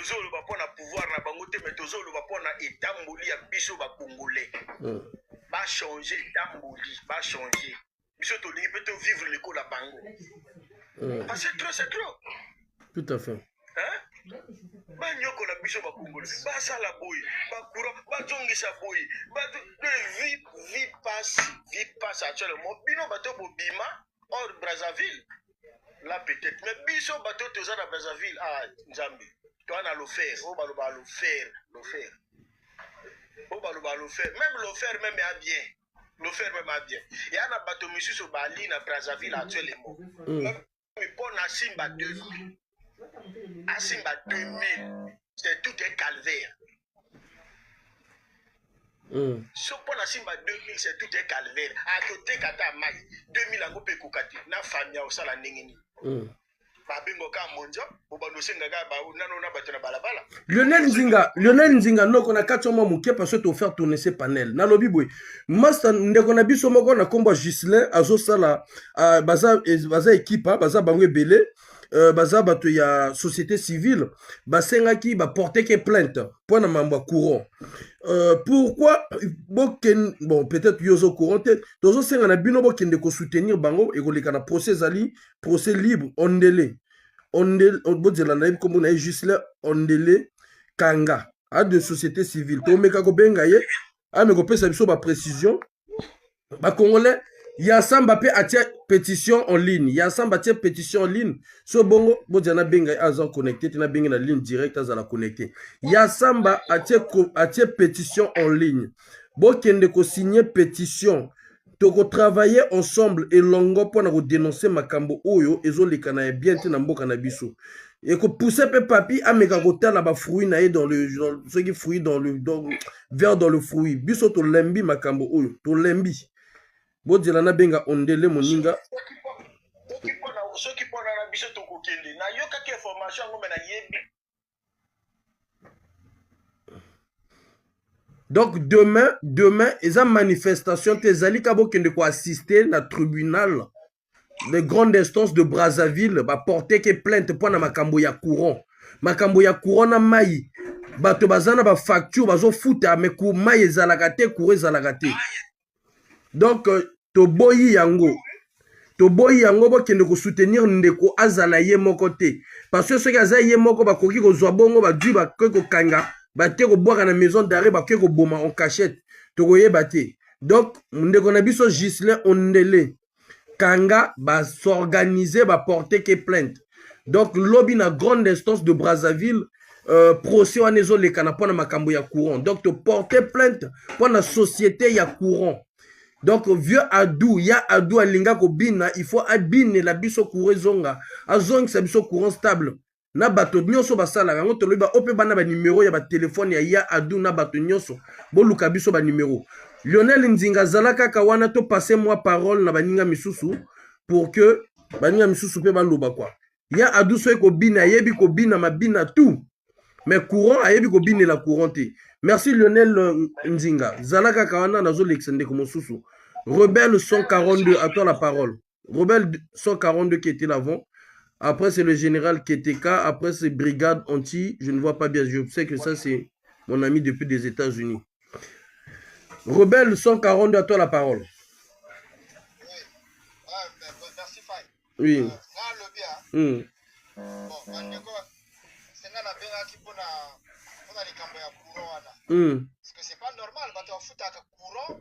tozo le ba pona pouvoir na bango te mais tozo le ba pona etamboli ya biso ba congolais ba changer etamboli ba changer biso to lingi peut vivre le ko la bango parce que c'est trop tout à fait hein ba nyoko la biso ba congolais ba sala boy ba courant ba jongisa boy ba vie passe actuellement bino bato bobima hors Brazzaville là peut-être mais biso bato toza na Brazzaville ah nzambe toi na le faire oh ba le faire oh ba le faire même le faire même à bien le faire même à bien il y a na bato misusu bali na Brazzaville actuellement mais pour na Simba 2000 à Simba 2000 c'est tout un calvaire. So pour la Simba 2000 c'est tout un calvaire. À côté kata mai 2000 ango pe kokati na famille au sala ningini. Ba bingo ka monjo obano senga ga ba nano na batona balabala. Lionel Nzinga no kona katoma muke parce que to faire tourner ces panels. Na lobi boy. Master ndeko na biso moko na komba Gislin azo sala baza équipe baza bangwe belé. Baza bato ya société civile basenga ki ba porter que plainte pour na mamba courant pourquoi bon peut-être yozo courant tozo senga na bino bokende ko soutenir bango et koleka na procès libre ondele bodela na comme na juste là ondele kanga a de société civile to meka ko benga ye a me ko pesa biso ba précision ba congolais Yassamba pe atia pétition en ligne. Yassamba atia pétition en ligne. So bongo bojana benga azan connecté, tina benga la ligne directe azala connecté. Yassamba atia pétition en ligne. Bo kende ko signer pétition. Toko travailler ensemble et longo pour na ko dénoncer makambo oyo ezo lekana bien te na mboka na biso. Et ko pousser pe papi ameka ko tala ba fruit na dans le ce qui fruit dans le vers dans le fruit. Biso to lembi makambo oyo, to lembi. Bodjela na benga ondele moninga soki pona na biso tokokende na yoka ke formation ngome na yebi. Donc demain eza manifestation tezali kabo kende ko assister na tribunal de grande instance de Brazzaville ba porter que plainte pour na makambo ya courant na mai bato bazana ba facture bazo futa me ku mai ezalaka te courant ezalaka te. Donc toboyi yango bokende ko soutenir ndeko azala ye moko te parce que soki aza ye moko bakoki kozwa bongo badwi bakoki kokanga bate kobwaka na maison d'arrêt bakoki koboma en cachette tokoyeba te. Donc ndeko na biso Gislin ondele kanga ba s'organiser ba porter que plainte. Donc lobby na grande instance de Brazzaville procès wana ezoleka na mpona makambo ya courant. Donc to porter plainte mpona société ya courant. Donc vieux Adou, ya Adou alinga ko bina, il faut abine la biso courant zonga, azong sa biso courant stable. Na bato nyonso basala, yango to loba ope bana ba numéro ya ba téléphone ya Adou na bato nyonso, bo luka biso ba numéro. Lionel Nzinga zalaka kawana to passer moi parole na baninga misusu pour que baninga misusu pe ba loba quoi. Ya Adou so ko bina, yebi ko bina mabina tout. Mais courant ayebi ko bine la couranté. Merci Lionel Nzinga. Zalaka kawana nazo l'exende comme susu. Rebelle 142, à toi la parole. Rebelle 142 qui était l'avant. Après c'est le général Keteka. Après c'est brigade anti. Je ne vois pas bien. Je sais que ça c'est mon ami depuis des États-Unis. Rebelle 142, à toi la parole. Merci Faye. Oui. Parce que c'est pas normal, quand on fout à courant,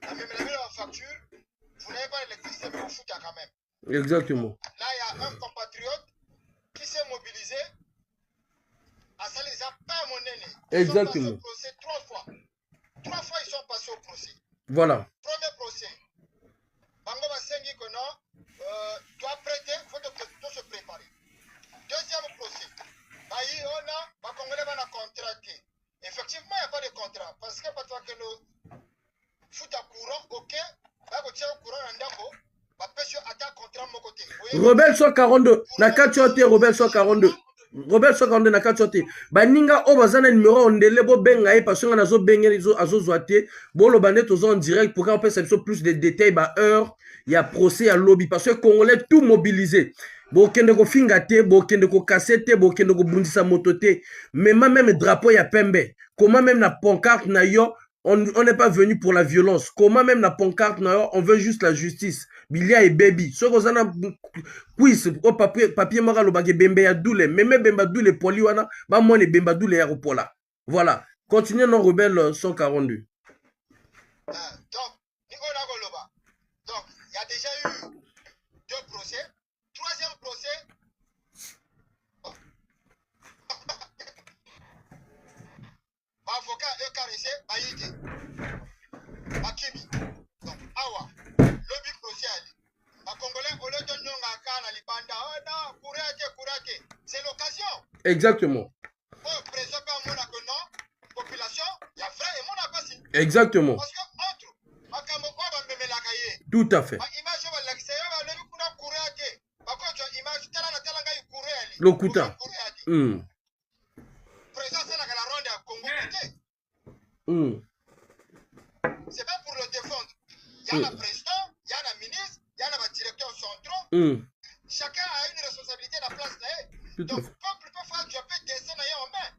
même la facture, vous n'avez pas l'électricité, mais vous fout quand même. Exactement. Là, il y a un compatriote qui s'est mobilisé à ça, les a pas monnaie. Exactement. Ils sont passés au procès 3 fois. 3 fois, ils sont passés au procès. Voilà. Premier procès. Bango Basengi Kono doit prêter, il faut se préparer. Deuxième procès. Bayi ona, Bakongole va contracter. Effectivement, il n'y a pas de contrat. Parce que pas que le foot à courant, ok, là, vous tirez au courant en dako, bah, pêche à ta contrat mon côté. Rebelle 142, na kachote, Rebelle 142. Rebelle 142 na kachote. Baninga o bazana numéro ondele bo benga e parce que on a zo benga azo zoate. Bo lo banet en direct pour qu'on puisse plus de détails ba heure, il y a procès à lobby parce que Congolais tout mobilisé. bokende ko finga te, bokende ko kase te, bokende ko bundisa moto te. Même drapeau ya pembe. Comment même la pancarte na yo, on n'est pas venu pour la violence. Comment même la pancarte na yo, on veut juste la justice. Bilia et baby. Ce qu'on a quiz au papier mara lo bagé bembe ya doule, même bemba doule poli wana, ba moi les bemba doule ya pola. Voilà. Continuez non rebelle 142. Donc, il y a déjà eu 2 procès. 3e procès. Avocat EKRC, Baïdi, Bakimi. Donc, Awa, lobby procès. Les Congolais, au lieu de nous, Libanda, oh non, courage. C'est l'occasion. Exactement. Pour préserver mon non, population, il y a vrai et mon abassé. Exactement. Parce que, entre, tout à fait. Le Kouta. C'est pas pour le défendre. Il y a le président, il y a le ministre, il y a le directeur central. Chacun a une responsabilité à la place de. Donc, le peuple peut faire du dessin en main.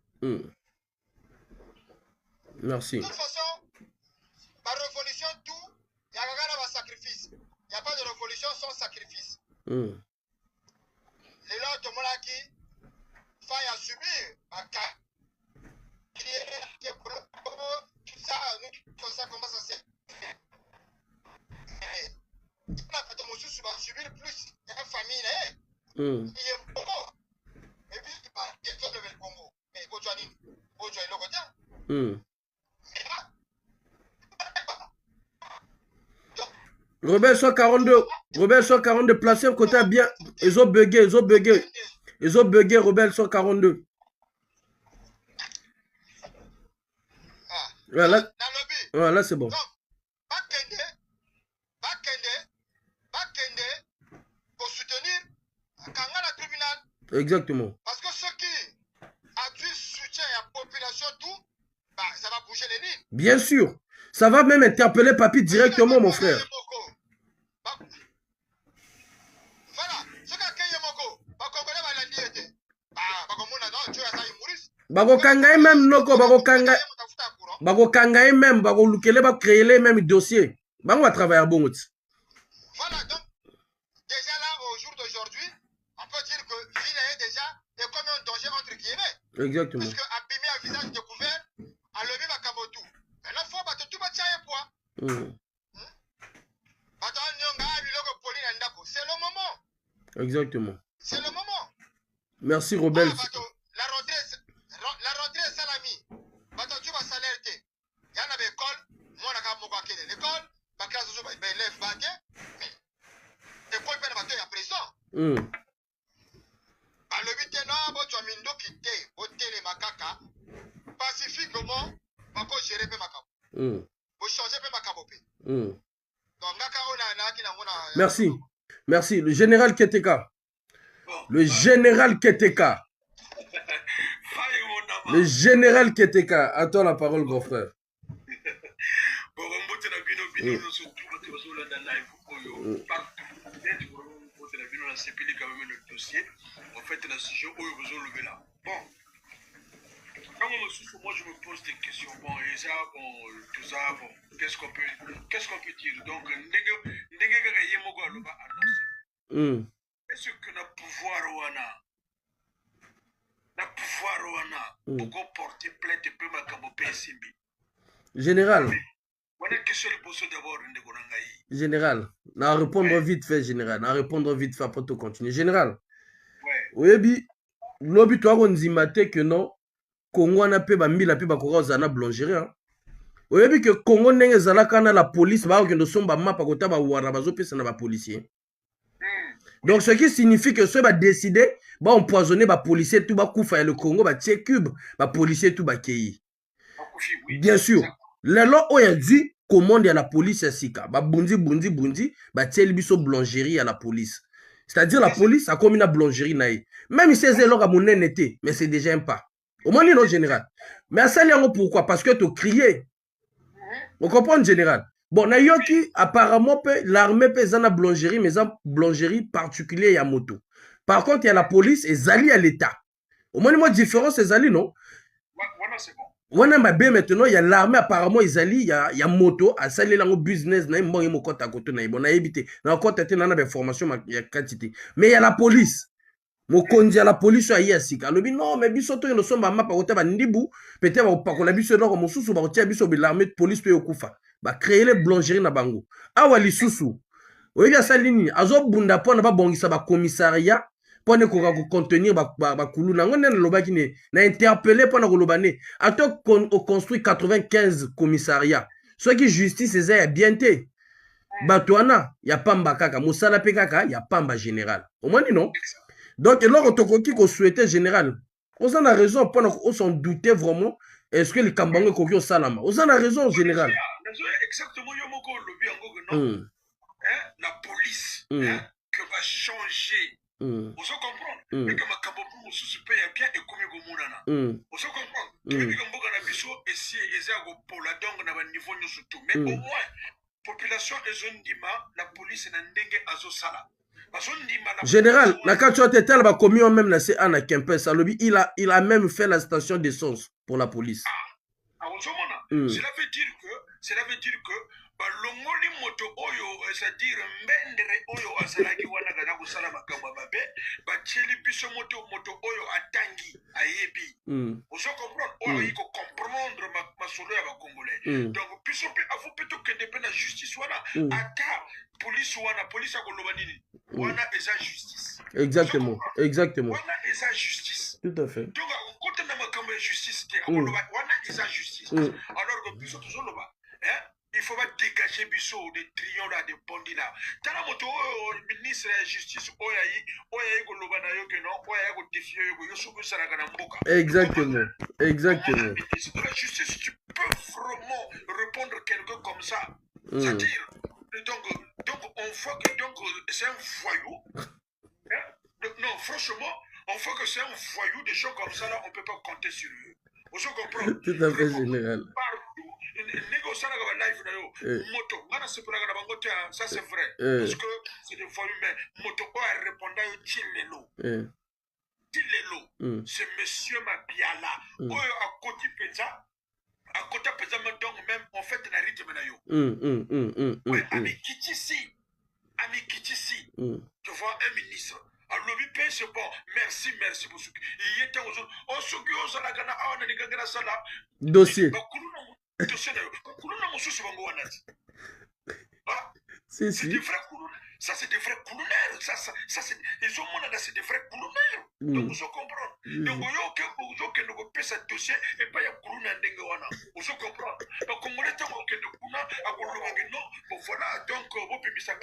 Merci. De toute façon, la révolution, tout, il y a un sacrifice. Il n'y a pas de révolution sans sacrifice. Les lois de Molaki, il faut subir. Tout ça, comme ça, comment ça c'est. On a pas de mesures sur subir plus. Il y a une famille, il y a beaucoup. Et puis, il parle de le Congo. Mais aujourd'hui, le côté. Rebelle 142, Rebelle 142, placé un côté bien. Ils ont bugué, Rebelle 142. Voilà, voilà c'est bon. Pour soutenir Kangala tribunal. Exactement. Parce que ceux qui appuient soutien à la population, tout, bah, ça va bouger les lignes. Bien sûr. Ça va même interpeller Papi directement, mon frère. Voilà. Bako kangaye même noko, bako kangaye même, bako lukele, bako créer même dossier. Bako va travailler bon. Voilà, donc, déjà là, au jour d'aujourd'hui, on peut dire que Ville est déjà comme un danger entre guillemets. Exactement. Parce que abîmer un visage découvert, à lever ma cabotou. Maintenant, il faut battre tout battre un poids. C'est le moment. Exactement. C'est le moment. Merci, Rebelle. La rentrée salami. Bateau, tu vas s'alerter. Il y en a des écoles. Moi, on a l'école. Ma classe, je vais élève bagué. École, il y a présent. Le but est non, tu as mis une quitté. Hôtel et makaka. Pacifiquement, je vais gérer ma cap. Je vais changer ma cap. Merci. Merci. Le général Keteka. Le général Keteka. Le général Keteka. À toi la parole, grand frère. En fait, la situation où ils ont levé là. Bon. Moi, je me pose des questions. Bon, et ça, bon, tout ça, bon, qu'est-ce qu'on peut dire? Donc, est-ce que le pouvoir pour porter plainte peut m'accompagner? Général. Général. Na répondre vite fait, général. Na répondre vite fait après tout continuer. Général. Oui, bi. Lobi toi on zimate que non. Congo na pe ba mila pe ba koza na boulangerie. Oui, bi que Congo ndenge zalaka na la police ba okendo somba mapa kota ba wara bazo pesa na ba policier. Donc ce qui signifie que ceux va décider ba empoisonner ba policier tout ba kufa le Congo ba tie cube ba policier tout ba kei. Bien sûr. La loi a dit commande à la police à Sika. Ba bundi, ba tiel biso boulangerie à la police. C'est-à-dire la police a comme une boulangerie naïe. Même si c'est l'or à mon été, mais c'est déjà un pas. Au moins, non général. Mais à ça, pourquoi? Parce que tu criais. On comprend, général. Bon, nayoki, apparemment, l'armée pèse dans la boulangerie, mais en boulangerie particulière, il y a moto. Par contre, il y a la police et Zali à l'État. Au moins, moi, différence, c'est Zali, non? Voilà, c'est bon. On a bien maintenant, il y a l'armée, apparemment, il y a moto, à ça, il y a un business, il y a un côté à côté, il y a évité. Il y a un côté, il y a une formation, il y a quantité. Mais il y a la police. Mokonzi à la police, il y a sika. Le non, mais bisoto, nous sommes à ma parote, ndibu, peut-être, pas qu'on a biso d'or, mon sous, bah, biso, l'armée de police, peut okufa. Bah, créer les boulangeries na bango. Ah, wali sous. Oui, il y a ça, ligne. Azo bunda, pour ne pas bongisa, bah, commissariat. Pour ne pas contenir bakulu na ngone loba ki ne na interpeller pour na kolobane ato construit 95 commissariats ceux qui justice eza ya bien te batwana ya pamba kaka musala pe kaka ya pamba général au moins non donc lors tokoki ko souhaiter général on a raison pour on s'en douter vraiment est-ce que le kambango koki au salama on a raison général exactement yo moko lobi yango non la police que va changer. On se comprend. Mais comme un bon sous paye bien et comme il gomunana. On se comprend. Tu veux dire que biso et si pour la donc na niveau nous surtout. Mais au moins population ezondima la police na ndenge azosala. Général, la quand tu tel va commis même la CA na Kempes alobi il a même fait la station d'essence pour la police. Cela veut dire que balongoli moto oyo c'est-à-dire mbendere oyo asalaki wana kana kusala makambo mabe bacheli biso moto oyo atangi ayebi oso comprendre oyo iko comprendre masolo ya bakongolais donc biso pe afu pe to kende pe na justice wana ata police akoloba nini wana eza justice exactement wana eza justice tout à fait donc côté na makambo ya justice te akoloba wana eza justice alors que biso tozoloba il faut pas dégager biso des trions là, des bandits là. T'as la moto, ministre de la justice, oya koloba na yo que non, oya ko défier yo soko sala kana mboka. Exactement. Ministre de la justice, tu peux vraiment répondre quelqu'un comme ça. C'est-à-dire, donc on voit que c'est un voyou. Non, franchement, on voit que c'est un voyou, des gens comme ça là, on peut pas compter sur eux. On se comprend. Tout à fait général. Ça c'est vrai parce que c'est des voyous mais moto a répondu Tilelo c'est monsieur Mabiala oyo a côté peza donc même en fait na rythme na yo ami Kitisi tu vois un ministre alobi pe c'est bon merci pour ce il était aux autres on se que ça la gana a na ngana sala dossier c'est des vrais couloirs. Ça, c'est des vrais couloirs. Ça, c'est... Ils ont montré c'est des vrais couloirs. Donc, vous comprenez. Donc, vous avez ce dossier et pas un couloir. Vous comprenez. Donc, on est en voilà. Donc,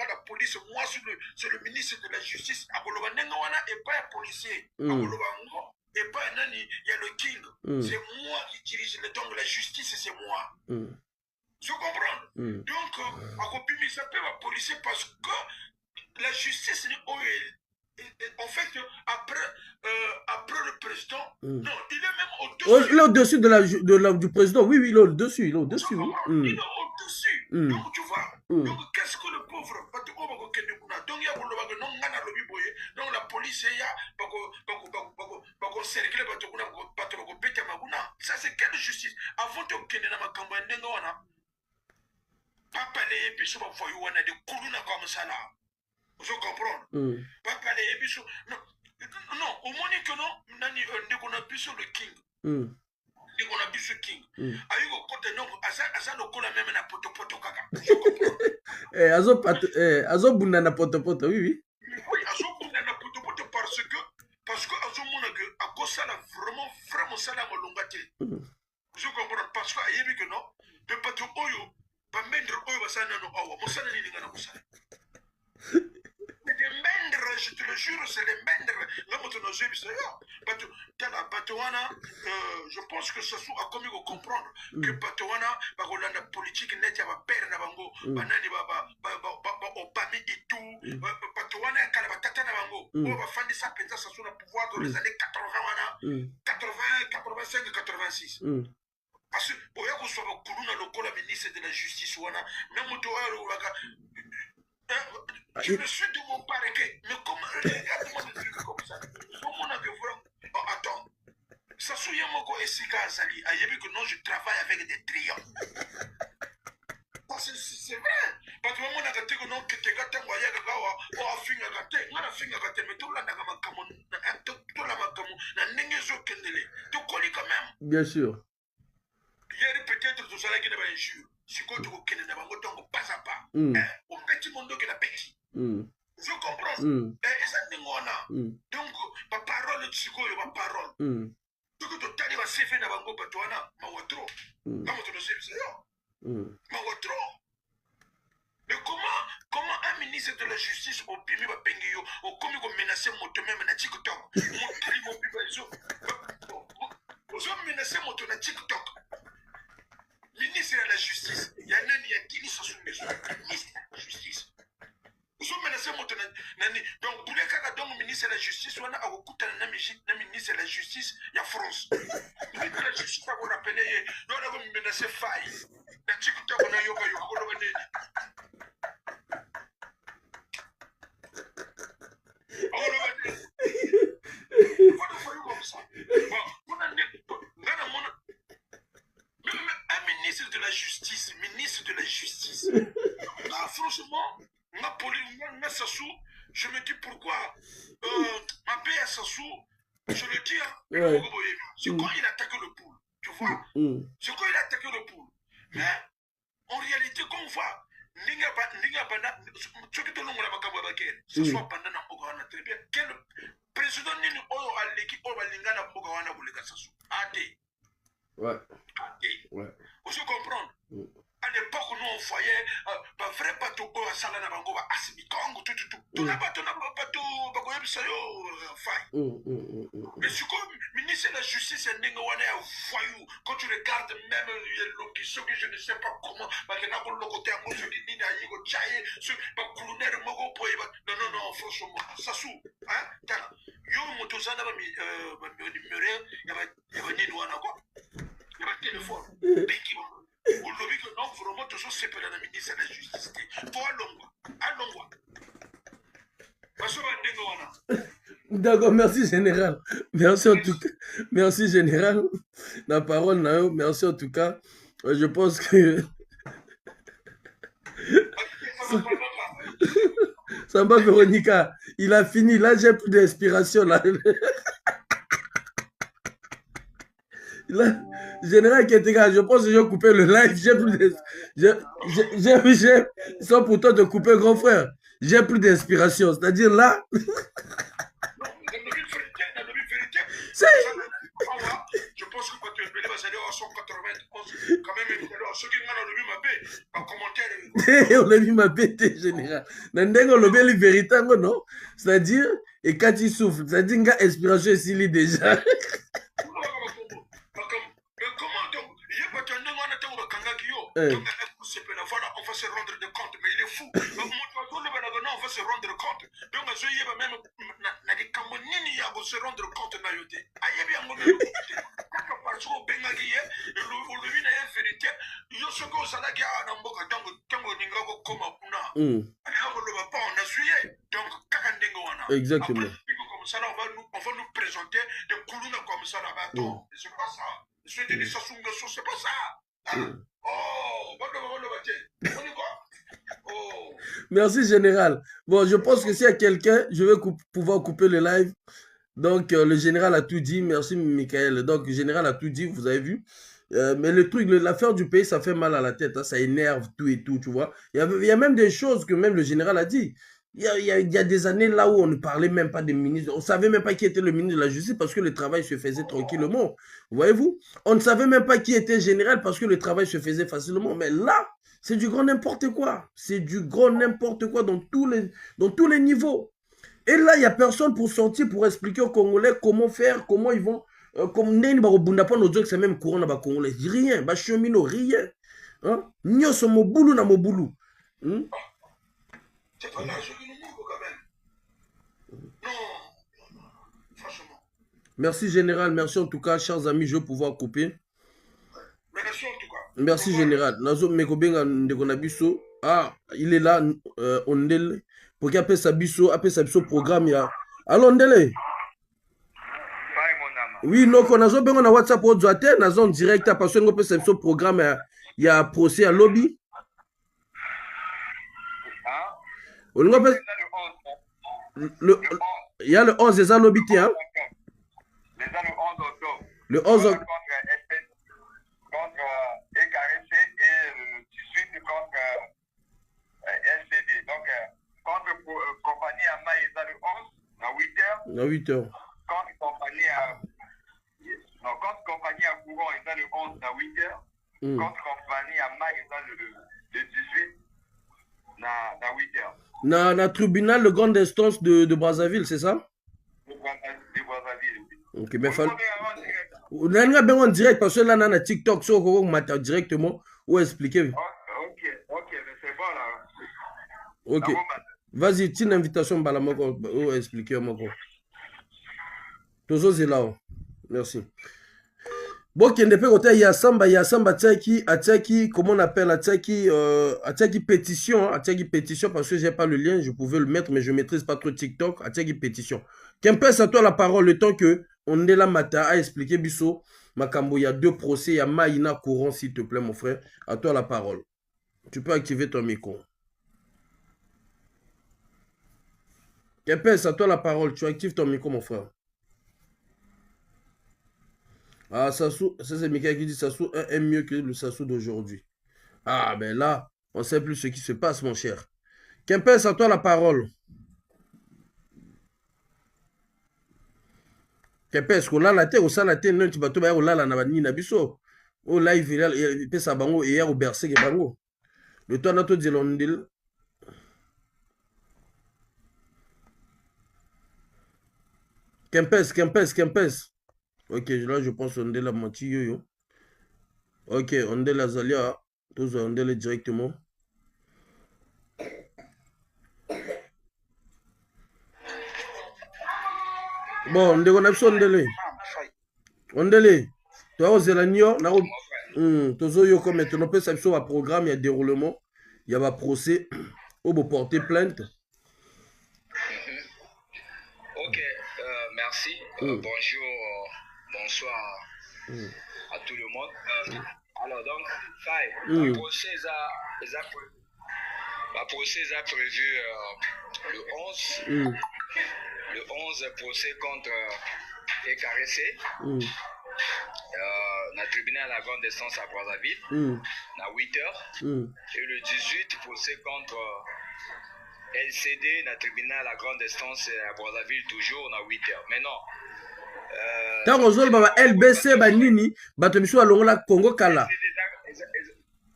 la police, moi, c'est le ministre de la Justice. Et pas un policier. Et pas un nani. Il y a le king. C'est moi qui dirige le temps de la justice et c'est moi. Je comprends. Donc, à la police parce que la justice, en fait, après le président, non, il est même au-dessus. Il est au-dessus du président. Oui, il est au-dessus. Il est au-dessus. Il est au-dessus. Donc, tu vois. Donc, qu'est-ce que le pauvre donc, il y a donc, la police, il y a ça, c'est quelle justice? Avant de gagner dans ma campagne, papa les biso ba foyu wana de kuluna comme ça là. Vous comprenez? Papa les biso non, au moins que non, nani ndeko na biso le king. Ndeko na biso king. Ayiko côté non asa no kola même na poto kaka. Vous comprenez? Azo bunda na poto oui. Oui, azo bunda na poto parce que azo mona que à cause ça là vraiment ça là molongate. Vous comprenez? Parce que ayebi que non, de poto oyo je te le jure, c'est les mendres. Je pense que ça soit comme il faut comprendre que Batouana, la politique net, il y a père Nabango, Banani Obami et tout, Batouana, Kalabatata Nabango, on va faire des sapins, ça soit le pouvoir dans les années 80, 85, 86. Parce que pour que soit le ministre de la justice, même Je me suis de mon parquet. Mais comment, regarde-moi des trucs comme ça. Comment on a de voir. Oh, attends. Ça souvient moi quand Essika Azali. Ah, il que non, je travaille avec des triants. C'est vrai. Parce que moi, on a gâté que non, que tu gâté, moi, il y a gawa, oh, finger gâté, moi, la finger gâté, mais tout là, n'a pas comme tout là, ma comme, n'a n'est pas kendele. Tu connais quand même. Bien sûr. Hier, peut-être, tout ça, là, qui n'a pas un jour. Si quoi, tu connais, n'a pas pas à pas. Au petit monde qui n'a petit. Je comprends. Et ça, n'est pas. Donc, ma parole, tu sais ma parole. Donc, tu as dit, c'est fait, n'a pas de toi, ma watro. Comment tu le sais, c'est là. Ma watro. Mais comment un ministre de la justice au Pimi va Pengio, au commis comme menacer mon même na TikTok, mon ils ont menacé mon na TikTok. Ministre de la justice, il y a un an, il y a 10 sur son maison. Ministre de la justice. Ils ont menacé mon nani. Donc, pour les cas donc ministre de la justice, on a à beaucoup de ministre de la justice, il y a France. Le ministre de la justice, on a rappelé, on a menacé faille. La TikTok, on a yoga. Ministre de la justice. Là, franchement, je me dis pourquoi ma paix à Sassou, je le dis, c'est quand il attaque le poule, tu vois, c'est quand il attaque le poule. Mais en réalité, comme on voit, ce soit pendant la Bogawana, très bien. Quel président n'est pas l'équipe au Balingana Bogawana pour les Gassassou? Adé. Ouais. Vous comprenez? À l'époque, nous, on voyait un vrai bateau à Salana Bango, à Asimikango, tout. Tu n'as pas bateau, Bagoyab Sayo, faille. Mais c'est comme ministre de la Justice, un voyou. Quand tu regardes même l'option que je ne sais pas comment, non, franchement, ça sous. Hein? Yo, mon tozana, il y a un téléphone. On l'a vu que non, vraiment, toujours c'est pas la ministre de la Justice. Faut allons-moi. D'accord, merci général. Merci en tout cas. Merci général. La parole, Nao. Merci en tout cas. Je pense que. Samba Véronica, il a fini. Là, j'ai plus d'inspiration. Là. Là, général Ketega, je pense que j'ai coupé le live. J'ai plus j'ai sans pourtant te couper, grand frère. J'ai plus d'inspiration. C'est-à-dire là. C'est. Je pense que quand tu es belé, va aller à 191. Quand même, ceux qui m'ont levé ma paix, en commentaire. On a vu ma bête, général. Nandeng, on l'a vu le véritable, non? C'est-à-dire, et quand il souffle, c'est-à-dire, il y a inspiration ici, il est déjà. Voilà, on va se rendre compte, mais il est fou. On va se rendre compte. Donc, je vais même se rendre compte. Exactement. On va nous présenter des coulons comme ça là-bas. C'est pas ça. C'est pas ça. Merci général. Bon, je pense que s'il y a quelqu'un, je vais pouvoir couper le live. Donc, le général a tout dit. Merci, Michael. Donc, le général a tout dit, vous avez vu. Mais le truc, l'affaire du pays, ça fait mal à la tête. Hein, ça énerve tout et tout, tu vois. Il y a même des choses que même le général a dit. Il y a des années là où on ne parlait même pas des ministres. On ne savait même pas qui était le ministre de la Justice parce que le travail se faisait tranquillement. Voyez-vous? On ne savait même pas qui était général parce que le travail se faisait facilement. Mais là, c'est du grand n'importe quoi. C'est du grand n'importe quoi dans tous les niveaux. Et là, il n'y a personne pour sortir, pour expliquer aux Congolais comment faire, comment ils vont... Comme Neni Barobunda, pas nos c'est même courant dans les Congolais. Rien. Bachemino, rien. Nyo so mobulu na mobulu. C'est pas l'argent qui nous manque quand même. Non, franchement. Merci général, merci en tout cas, chers amis, je vais pouvoir couper. Merci en tout cas. Merci général. Nazo Mekobenga Ndekonabiso. Ah, il est là, Ondele. Pour qu'il appelle sa biso programme. Ya. Allô, Ondele? Oui, non, on a besoin de WhatsApp pour Zoater, na zone directe, parce que on peut sa biso programme. Il y a procès à lobby. On peut. Il y a le 11 des lobby, hein? Le 11 octobre. Contre EKRC et le 18 contre LCD. Donc, contre compagnie à Maïsa le 11, à 8h. À 8h. Contre compagnie à. Non, contre compagnie à Courant, il le 11 à 8h. Contre compagnie à Maïsa le 18 à 8h. Na tribunal de grande instance de Brazzaville, c'est ça? De Brazzaville. Ok, mais on a bien en direct parce que là, on a TikTok, so on m'a directement ou expliquer. Ok, mais c'est bon là. Ok. Vas-y, tu une invitation balamoko ou expliquer moi quoi. Tozo là. Merci. Bon, qui ne peut côté Yasamba Tchaki, comment on appelle Tchaki pétition, pétition parce que j'ai pas le lien, je pouvais le mettre mais je maîtrise pas trop TikTok, Tchaki pétition. Qu'empêche à toi la parole le temps que on est là matin à expliquer Bisso Makambo, il y a 2 procès, il y a Maïna Courant s'il te plaît mon frère, à toi la parole. Tu peux activer ton micro. Qu'empêche à toi la parole, tu actives ton micro mon frère. Ah, Sassou, ça c'est Mika qui dit Sassou est mieux que le Sassou d'aujourd'hui. Ah, ben là, on ne sait plus ce qui se passe, mon cher. Kempes, à toi la parole. Kempes, on a la terre, on a la terre, non, tu vas te faire, on a la nabani nabiso. Oh, là, il fait ça, bango, et hier, au bercé, bango. Le temps, on a tout dit, l'ondil. Kempes. Ok, là, je pense on est la moitié, yo. Ok, on est la Zalia. Tous on est directement. Bon, on a besoin de lui. Ondele, toi aux Elanio, tozo yo comme maintenant peut savoir un programme, il y a déroulement, il y a un procès, on peut porter plainte. Ok, merci. Bonjour, bonsoir à tout le monde. Alors donc, le procès est prévu le 11. Le 11 procès contre EKRC. Dans le tribunal à la grande instance à Brazzaville, à 8h. Et le 18 procès contre LCD dans le tribunal à la grande instance à Brazzaville, toujours à 8h. Mais non. Tant que LBC, Banini, Batomiso Alonga Congo Kala.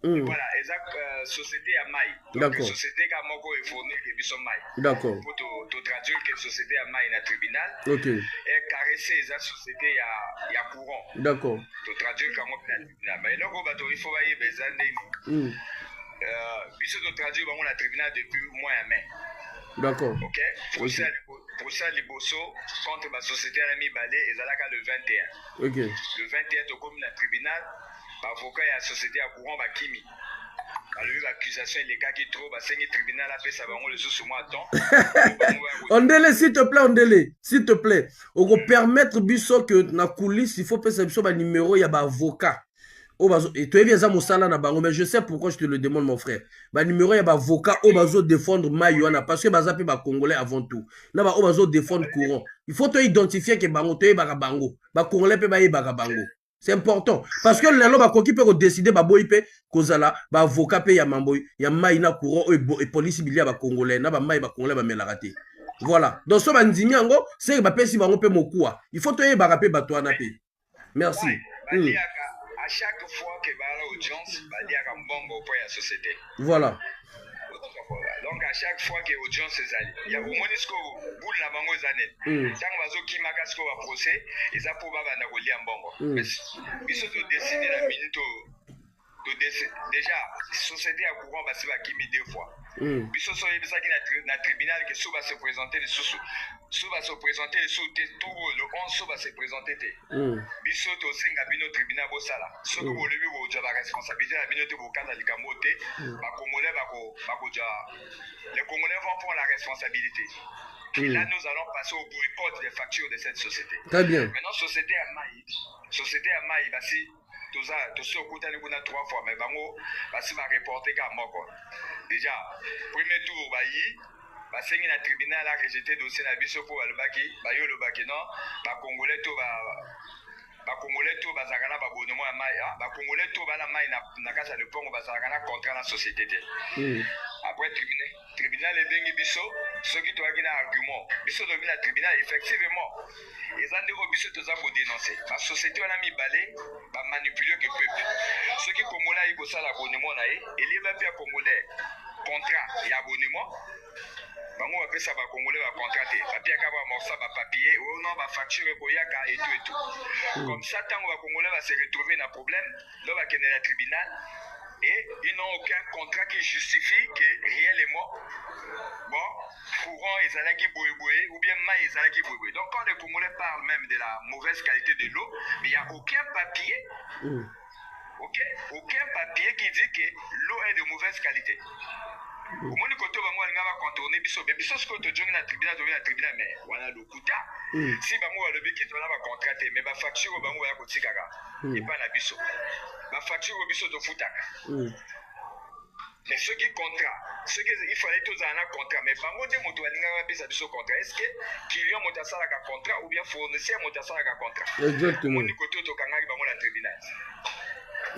Voilà, exact. Société à Maï. D'accord. Société qui a moko est fournie que biso Maï. D'accord. Pour te traduire que société à Maï dans le tribunal. Ok. Et caresser exact société il y a courant. D'accord. Te traduire comment dans le tribunal. Mais là, il faut voir les années. Biso te traduire dans le tribunal depuis mois à mai. D'accord. Ok. Pour ça, les bossos contre ma société Rémi Balé et Zalaka le 21. Ok. Le 21, tu comme le tribunal, l'avocat et la société à courant va Kimi. L'accusation, les gars qui trouvent, c'est le tribunal a fait ça, on le sous moi temps. Ondele, s'il te plaît, Ondele, s'il te plaît. On va permettre biso que na coulisse, il faut passer biso ba numéro, il y a ba avocat. Et tu es bien ça mosala na bango, mais je sais pourquoi je te le demande mon frère. Ba numéro il y a ba avocat au bazo défendre Mayuana parce que baza pe ba congolais avant tout. Na ba au bazo défendre courant. Il faut te identifier que bango te ba bango. Ba congolais pe ba bango. C'est important. Parce que les gens qui peuvent décider de kozala ba avocat pe ya mamboy ya maina courant et police bilia ba congolais na ba mai ba congolais ba melaraté. Voilà. Donc so ba ndinyango c'est ba pesi bango pe mokua. Il faut te ba rapé ba toi na pe. Merci. À chaque fois que ba la audience ba dia ka mbongo pour la société. Voilà. Donc à chaque fois que l'audience est allée, il y a au moins ce que boule la bango zanet. Tant bazo ki makasko va procès, et ça pour baba na kolia mbongo. Mais biso to décider la minute déjà société à courant va se va kimi 2 fois. Biso so yebisa ki na tribunal que so va se présenter les sous so va se présenter le 11 so va se présenter biso to senga bino tribunal bosala so ko lebi bo ja la responsabilité na bino te bo kana likambo te ba congolais les congolais vont prendre la responsabilité. Et là nous allons passer au boycott des factures de cette société. Très bien. Maintenant société à Maï basi tosi okutani kuna 3 fois mais bango basi va reporter ka moko. Déjà premier tour bayi basengi na tribunal a rejeté dossier na biso po balobaki bayo lobaki non ba congolais to bazalaka na babonnement ya mai ba congolais to bana mai na kasa le pongo bazalaka na contrat na société te. Après tribunal ebengi biso soki toyaki na argument biso lobi na tribunal effectivement eza ndeko biso toza kodénoncer basociété wana mibale bamanipule ke peuple soki congolais ayi kosala abonnement na ye elieba mpe ya congolais contrat ya abonnement bango bapesa bacongolais bacontrate bapiaka bamorsa bapapier non bafacture koyaka etu comme ça ntango bacongolais base retrouver na problème lo bakende na tribunal et ils n'ont aucun contrat qui justifie que réellement bon courant ezalaki boye ou bien mai ezalaki boye. Donc quand les Congolais parlent même de la mauvaise qualité de l'eau, mais il n'y a aucun papier aucun papier qui dit que l'eau est de mauvaise qualité. Au moins côté bango nga va contourner biso ce que to jongi na tribunal mais wana lokuta si bango ba lobi ki to na ba contracté mais ba facture bango ya kotikaka et pas la biso ba facture biso to futaka mais ce qui il fallait tous un contrat mais bango de moto alinga ba bisa biso contrat est-ce que client moto sala ka contrat ou bien fournisseur moto sala ka contrat exactement ni côté to kanga bango la tribunal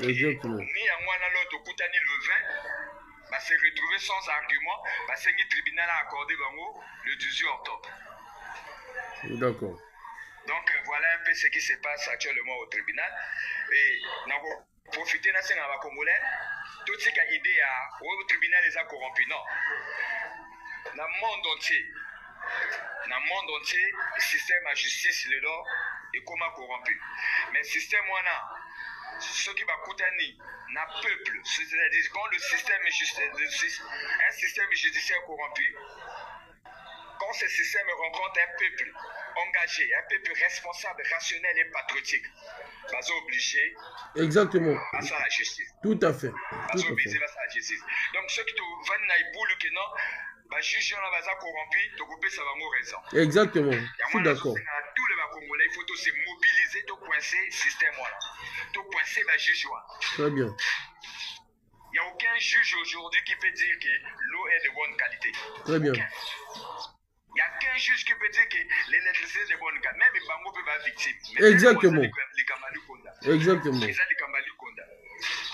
exactement ni ya mwana lo to kutani le 20 va se retrouver sans argument parce que le tribunal a accordé le 18 octobre. D'accord. Donc voilà un peu ce qui se passe actuellement au tribunal. Et nous avons profité de ce Congolais. Tout ce qui a idée au tribunal les a corrompus. Non. Dans le monde entier, le système de justice le droit est comment corrompu. Mais le système ceux qui va coûter na peuple, c'est-à-dire quand le système un système judiciaire corrompu, quand ce système rencontre un peuple engagé, un peuple responsable, rationnel et patriotique, ils sont obligés exactement à ça la justice. Tout à fait. Ils sont obligés à ça la justice. Donc ceux qui vendent na boule que non, bah juge on va corrompu, to couper ça va mourir raison. Exactement. Je suis d'accord. Tous les Congolais, il faut tous se mobiliser, tout coincer le système là. Tout coincer la juge. Très bien. Il n'y a aucun juge aujourd'hui qui peut dire que l'eau est de bonne qualité. Très bien. Il n'y a qu'un juge qui peut dire que l'électricité est de bonne qualité. Même les Bango peuvent être victimes. Exactement. Exactement. Exactement.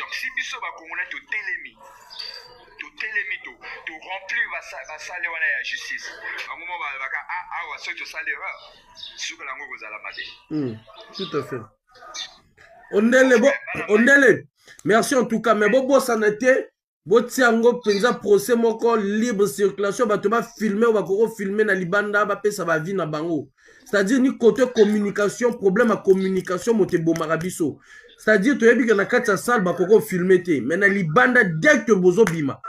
Donc si biso ba Congolais tout télémi, tout remplir va saler la justice. À un moment va ceux qui salent l'erreur. Sur que la mot vous allez tout à fait. On est merci en tout cas mais bon ça n'était bon tiango penza procès moko libre circulation bato ba filmer ou ba ko filmer na libanda ba pesa ba vie na bango. C'est-à-dire ni côté communication problème à communication mote bomaka biso. C'est-à-dire, tu as vu que dans la salle, tu as filmé. Mais dans les bandes, dès que tu as bima,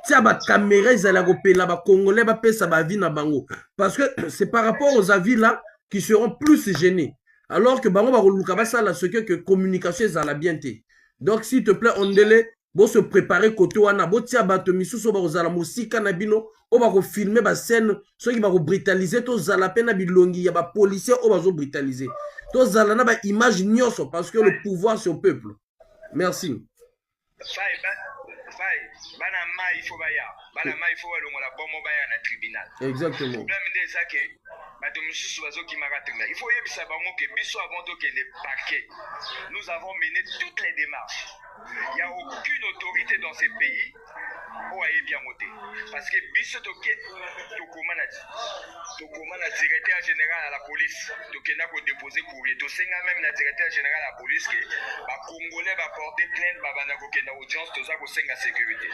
tu as la caméra, ils allaient les Congolais, ça va venir bango. Parce que c'est par rapport aux avis là qui seront plus gênés. Alors que bango va ça ce que communication ils bien été. Donc s'il te plaît, on délai, bon se préparer côté wana, bon tia bato misu so ba ozala musika na bino, o ba ko filmer ba scène, ceux qui va ko brutaliser to zala pe na bilongi ya ba policier o ba zo brutaliser. To zala na ba image nyonso parce que le pouvoir c'est au peuple. Merci. Bana mai il faut baya. Bana mai il faut longola bomo baya na tribunal. Exactement. Le problème de ça que bato mususu bazo ki maka tribunal. Il faut yebisa bango que biso avant to que les paquets. Nous avons mené toutes les démarches. Il n'y a aucune autorité dans ces pays où aille bien monter. Parce que biso to que to commande directeur général à la police to que na ko déposer courrier. To senga même la directeur général à la police que ba Congolais va porter plainte ba bana ko ke na audience to za ko senga sécurité.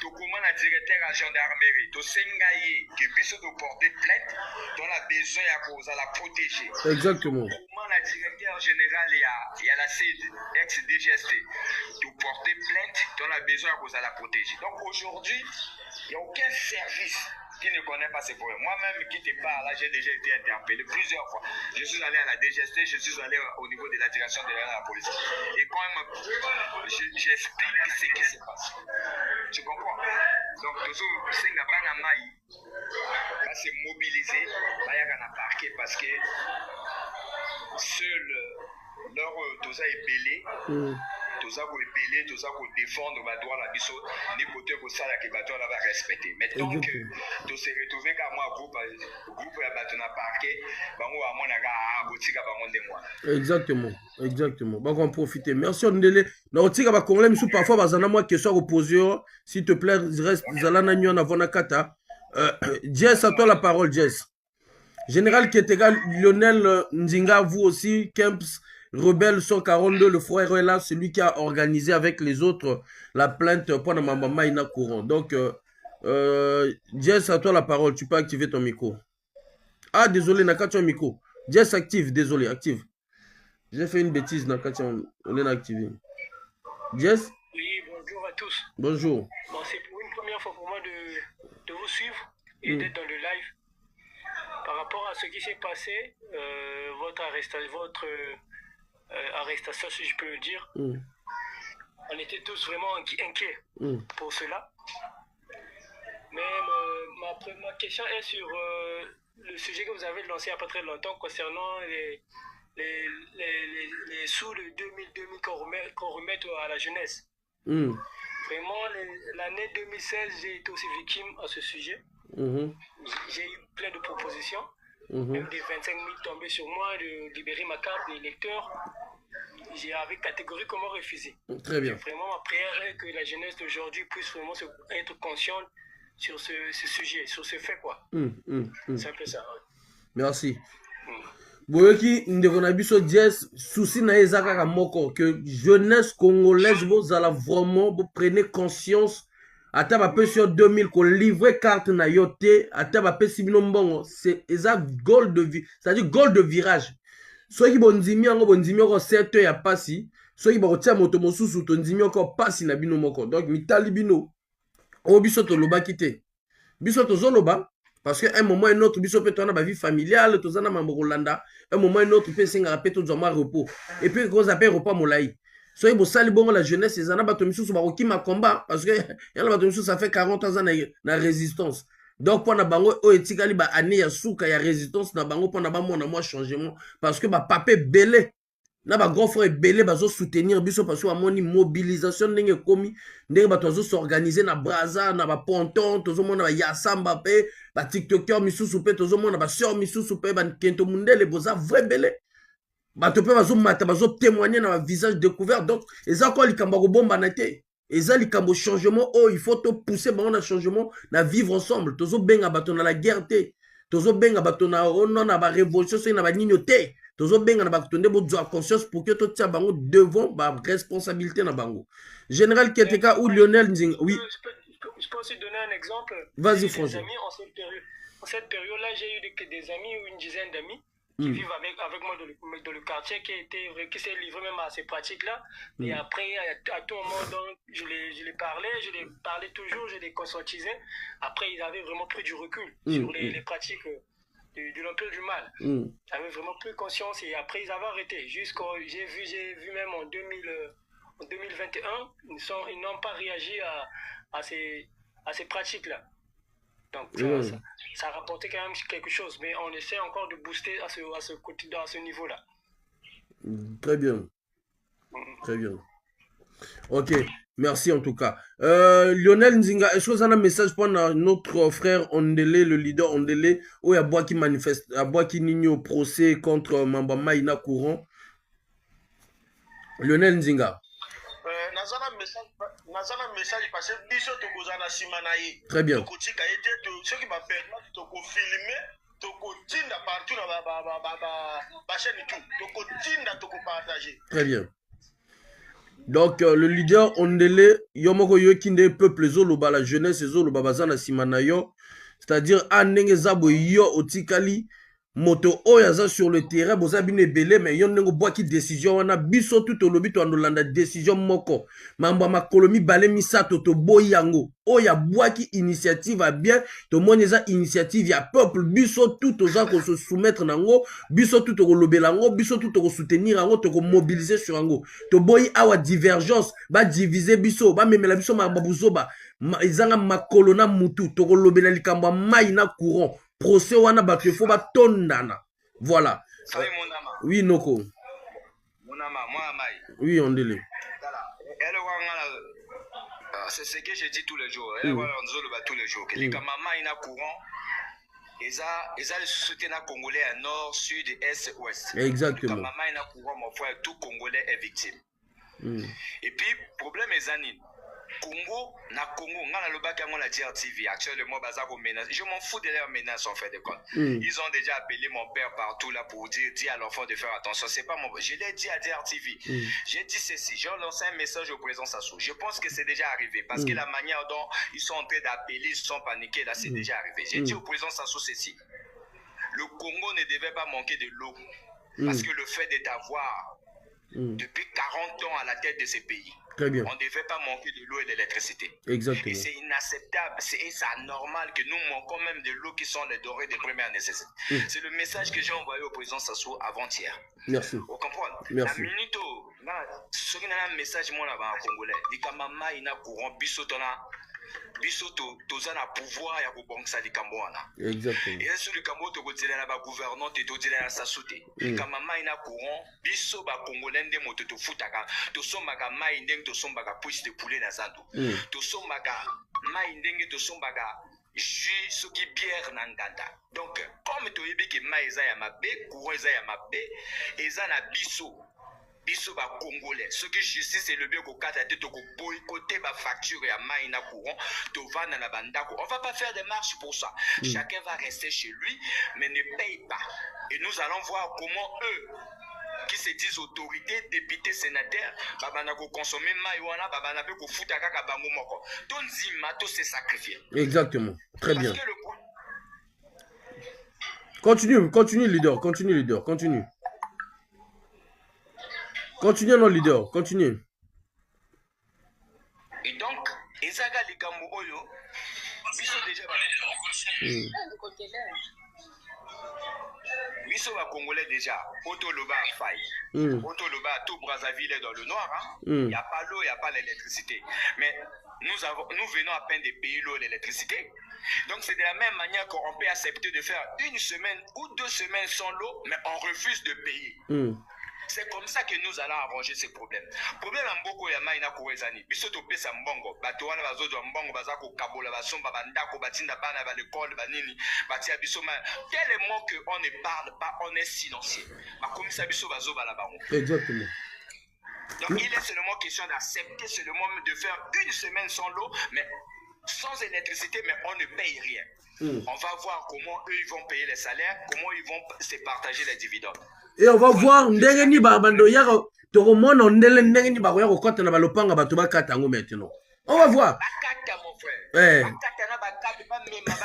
To commande la directeur à gendarmerie to senga ye que biso to porter plainte dans la besoin à cause à la protéger. Exactement. Comment la directeur général et à la CID ex-DGST to porter plainte dans la besoin à cause à la protéger. Donc aujourd'hui, il n'y a aucun service qui ne connaît pas ces problèmes. Moi-même qui te parle, là, j'ai déjà été interpellé plusieurs fois. Je suis allé à la DGST, je suis allé au niveau de la direction de la police. Et quand même, j'explique ce qui se passe. Tu comprends? Donc, toujours, c'est la banane maï. Va se mobiliser, va y avoir un parquet parce que seul leur dosa est belé. Toza ko ébélé, toza ko défendre ba droit la biso ni côté ko sala ke bato la va respecter. Maintenant que to se retrouver comme moi groupe ya bato na parquet, bango ba mona ga botika bango ndemwa. Exactement. Ba qu'on profiter. Merci Ondele. Na otika ba congolais misu parfois bazana moi question à poser, s'il te plaît, reste zalana nyo na vona kata. Jess, à toi la parole Jess. Général Ketega, Lionel Nzinga, vous aussi, Kemps, Rebelle 142, le frère est là, celui qui a organisé avec les autres la plainte pour la maman Ina Courant. Donc, Jess, à toi la parole, tu peux activer ton micro. Ah, désolé, Naka, tu as un micro. Jess, active, désolé, active. J'ai fait une bêtise, Naka, on est activé. Jess? Oui, bonjour à tous. Bonjour. Bon, c'est pour une première fois pour moi de vous suivre et d'être dans le live. Par rapport à ce qui s'est passé, votre arrestation, si je peux le dire, on était tous vraiment inquiets pour cela. Mais ma question est sur le sujet que vous avez lancé il n'y a pas très longtemps concernant les sous de 2000 qu'on remette à la jeunesse. Vraiment, l'année 2016, j'ai été aussi victime à ce sujet. J'ai eu plein de propositions, même des 25 000 tombés sur moi, de libérer ma carte d'électeur. J'ai avec catégoriquement refusé. Très bien. Vraiment, ma prière est que la jeunesse d'aujourd'hui puisse vraiment être consciente sur ce sujet, sur ce fait, quoi. C'est un peu ça. Ouais. Merci. Boyoki Ndevonabiso Jess, souci na ezaka moko que jeunesse congolaise vous allez vraiment vous prenez conscience. Ata bape sur 2000 ko livrer carte na yote ata bape sibino mbongo c'est exact goal de vie, c'est-à-dire goal de virage. Soki bonzimi yango bonzimi ko 7 heures ya pasi, soki ba kotia moto mosusu to nzimi ko pasi na bino moko. Donc mitali bino o biso to loba kite. Biso to zoloba parce que un moment un autre biso peut tona ba vie familiale to zana mambo kolanda, un moment un autre peut singa pe to zoma repos. Et puis ko za pe repas molai. Soyez beau sali bongo la jeunesse et zana bato misu ba ki ma combat parce que yala bato misu ça fait 40 ans na résistance. Donc pour na bango o etikali ba année ya suka ya résistance na bango pour na ba mona moi changement parce que ba papé belé na ba grand frère belé bazo soutenir biso parce que amoni mobilisation ndenge komi ndenge bato zo s'organiser na braza na ba ponton tozo mona ba yasamba pe ba tiktoker misu pe tozo mona ba sœur misu pe ba kento mundele boza vrai belé. Bato pe bazo mata bazo témoigner na visage découvert. Donc eza ko likambo ko bomba na te eza likambo changement oh il faut to pousser ba na changement na vivre ensemble tozo benga bato na la guerre te tozo benga bato na ono na ba révolution so na ba nino te tozo benga na bato nde bo doit conscience pour que to tia bango devant ba responsabilité na bango. Général Keteka ou Lionel Nzinga. Oui, je peux aussi donner un exemple. Vas-y François. En cette période là j'ai eu des amis ou une dizaine d'amis qui vivent avec moi dans le quartier, qui s'est livré même à ces pratiques-là. Et après, à tout moment, donc, je les parlais toujours, je les conscientisais. Après, ils avaient vraiment pris du recul sur les pratiques de l'empire du mal. Ils avaient vraiment pris conscience et après, ils avaient arrêté. J'ai vu même en 2021, ils n'ont pas réagi à ces pratiques-là. Donc, ça rapportait quand même quelque chose, mais on essaie encore de booster à ce niveau-là. Très bien. Très bien. Ok, merci en tout cas. Lionel Nzinga, est-ce que vous avez un message pour notre frère Ondele, le leader Ondele, où il y a Bois qui manifeste, il y a Bois qui nigne au procès contre Mambama Ina Courant? Lionel Nzinga. Nazana message parce que biso to kozana simanaye. Très bien. To kotika ete ceux qui va permettre to ko filmer, to ko tinda partout na ba chaîne tout. To ko tinda to ko partager. Très bien. Donc le leader Ondele yomoko yokinde peuple zoloba la jeunesse zoloba bazana simanayo, c'est-à-dire anenge zabo yo otikali moto oyo aza sur le terrain boza bino ebele mais yo ndenge obwaki décision wana biso tout olobi toandolanda décision moko mambo ya makolo mibale misato toboyi yango oyo abwaki initiative ya bien tomoni eza initiative ya peuple biso tout toza kose soumettre nango biso tout tokolobela yango biso tout tokosoutenir yango tokomobiliser sur yango toboyi awa divergence badivise biso bamemela biso mababuzoba ezanga makolo na mutu tokolobela likambo ya mai na courant procès wana bato il faut batondana voilà oui noko oui on délai c'est ce que je dis tous les jours tous les jours que les maman ina courant eza le société na congolais à nord sud est ouest exactement maman ina courant mon frère tout congolais est victime et puis problème ezani Congo, na Congo, on a le bac à la DRTV. Actuellement, je m'en fous de leurs menaces en fait de compte. Ils ont déjà appelé mon père partout là pour dire à l'enfant de faire attention. C'est pas mon. Je l'ai dit à DRTV. J'ai dit ceci. J'ai lancé un message au président Sassou. Je pense que c'est déjà arrivé parce que la manière dont ils sont en train d'appeler, ils sont paniqués là, c'est déjà arrivé. J'ai dit au président Sassou ceci. Le Congo ne devait pas manquer de l'eau parce que le fait d'être avoir depuis 40 ans à la tête de ces pays. Très bien. On ne devait pas manquer de l'eau et de l'électricité. Exactement. Et c'est inacceptable, c'est anormal que nous manquons même de l'eau qui sont les denrées de première nécessité. C'est le message que j'ai envoyé au président Sassou avant-hier. Merci. Vous comprenez? Merci. La minute où, ce qui est un message moi là-bas en congolais, il y a mama ina courant bisotona. Biso toza na pouvoir ya kobongisa likambo wana. Exactement. Et sur likambo to kotsela na ba gouvernant te to tsela na sasute. Kama mai na courant biso ba congolais nde moto to futaka to sombaka mai ndenge to sombaka puisse de poulet na zando. To sombaka mai ndenge to sombaka jus soki bière na nganda. Donc comme to yebi ke mai eza ya mabe, courant eza ya mabe, eza na biso biso ba congolais ce que justice c'est le bien ko kata te to ko boycotter ba facture ya mai na courant to vana na bandako. On va pas faire des marches pour ça. Chacun va rester chez lui mais ne paye pas. Et nous allons voir comment eux qui se disent autorités, députés, sénateurs, babana ko consommer mai wana babana pe ko futa kaka bango moko. Ton zima to se sacrifier. Exactement. Très bien. Continue leader, continue. Continuez nos leaders, continuez. Et donc, Ezaga Likambo Oyo, biso déjà biso va congolais déjà, Otoloba a failli. Otoloba, tout Brazzaville est dans le noir, il n'y a pas l'eau, il n'y a pas l'électricité. Mais nous venons à peine de payer l'eau et l'électricité. Donc c'est de la même manière qu'on peut accepter de faire 1 semaine ou 2 semaines sans l'eau, mais on refuse de payer. C'est comme ça que nous allons arranger ces problèmes. Problème en beaucoup ya mai na kuwezani. Biso to pesa mbongo. Bato wana bazozo mbongo bazako kabola basomba bandako batinda bana ba l'école banini. Batia biso ma. Tellement que on ne parle pas, on est silencieux. Ma comme ça biso bazo bala bango. Exactement. Donc il est seulement question d'accepter seulement de faire 1 semaine sans l'eau, mais sans électricité, mais on ne paye rien. On va voir comment eux ils vont payer les salaires, comment ils vont se partager les dividendes. Et on va voir ndenge ni babando yako tokomona ndele ndenge ni bako yako kota na balopanga bato bakata ngo maintenant. On va voir. Bakata mon frère. Bakata na bakata ba mema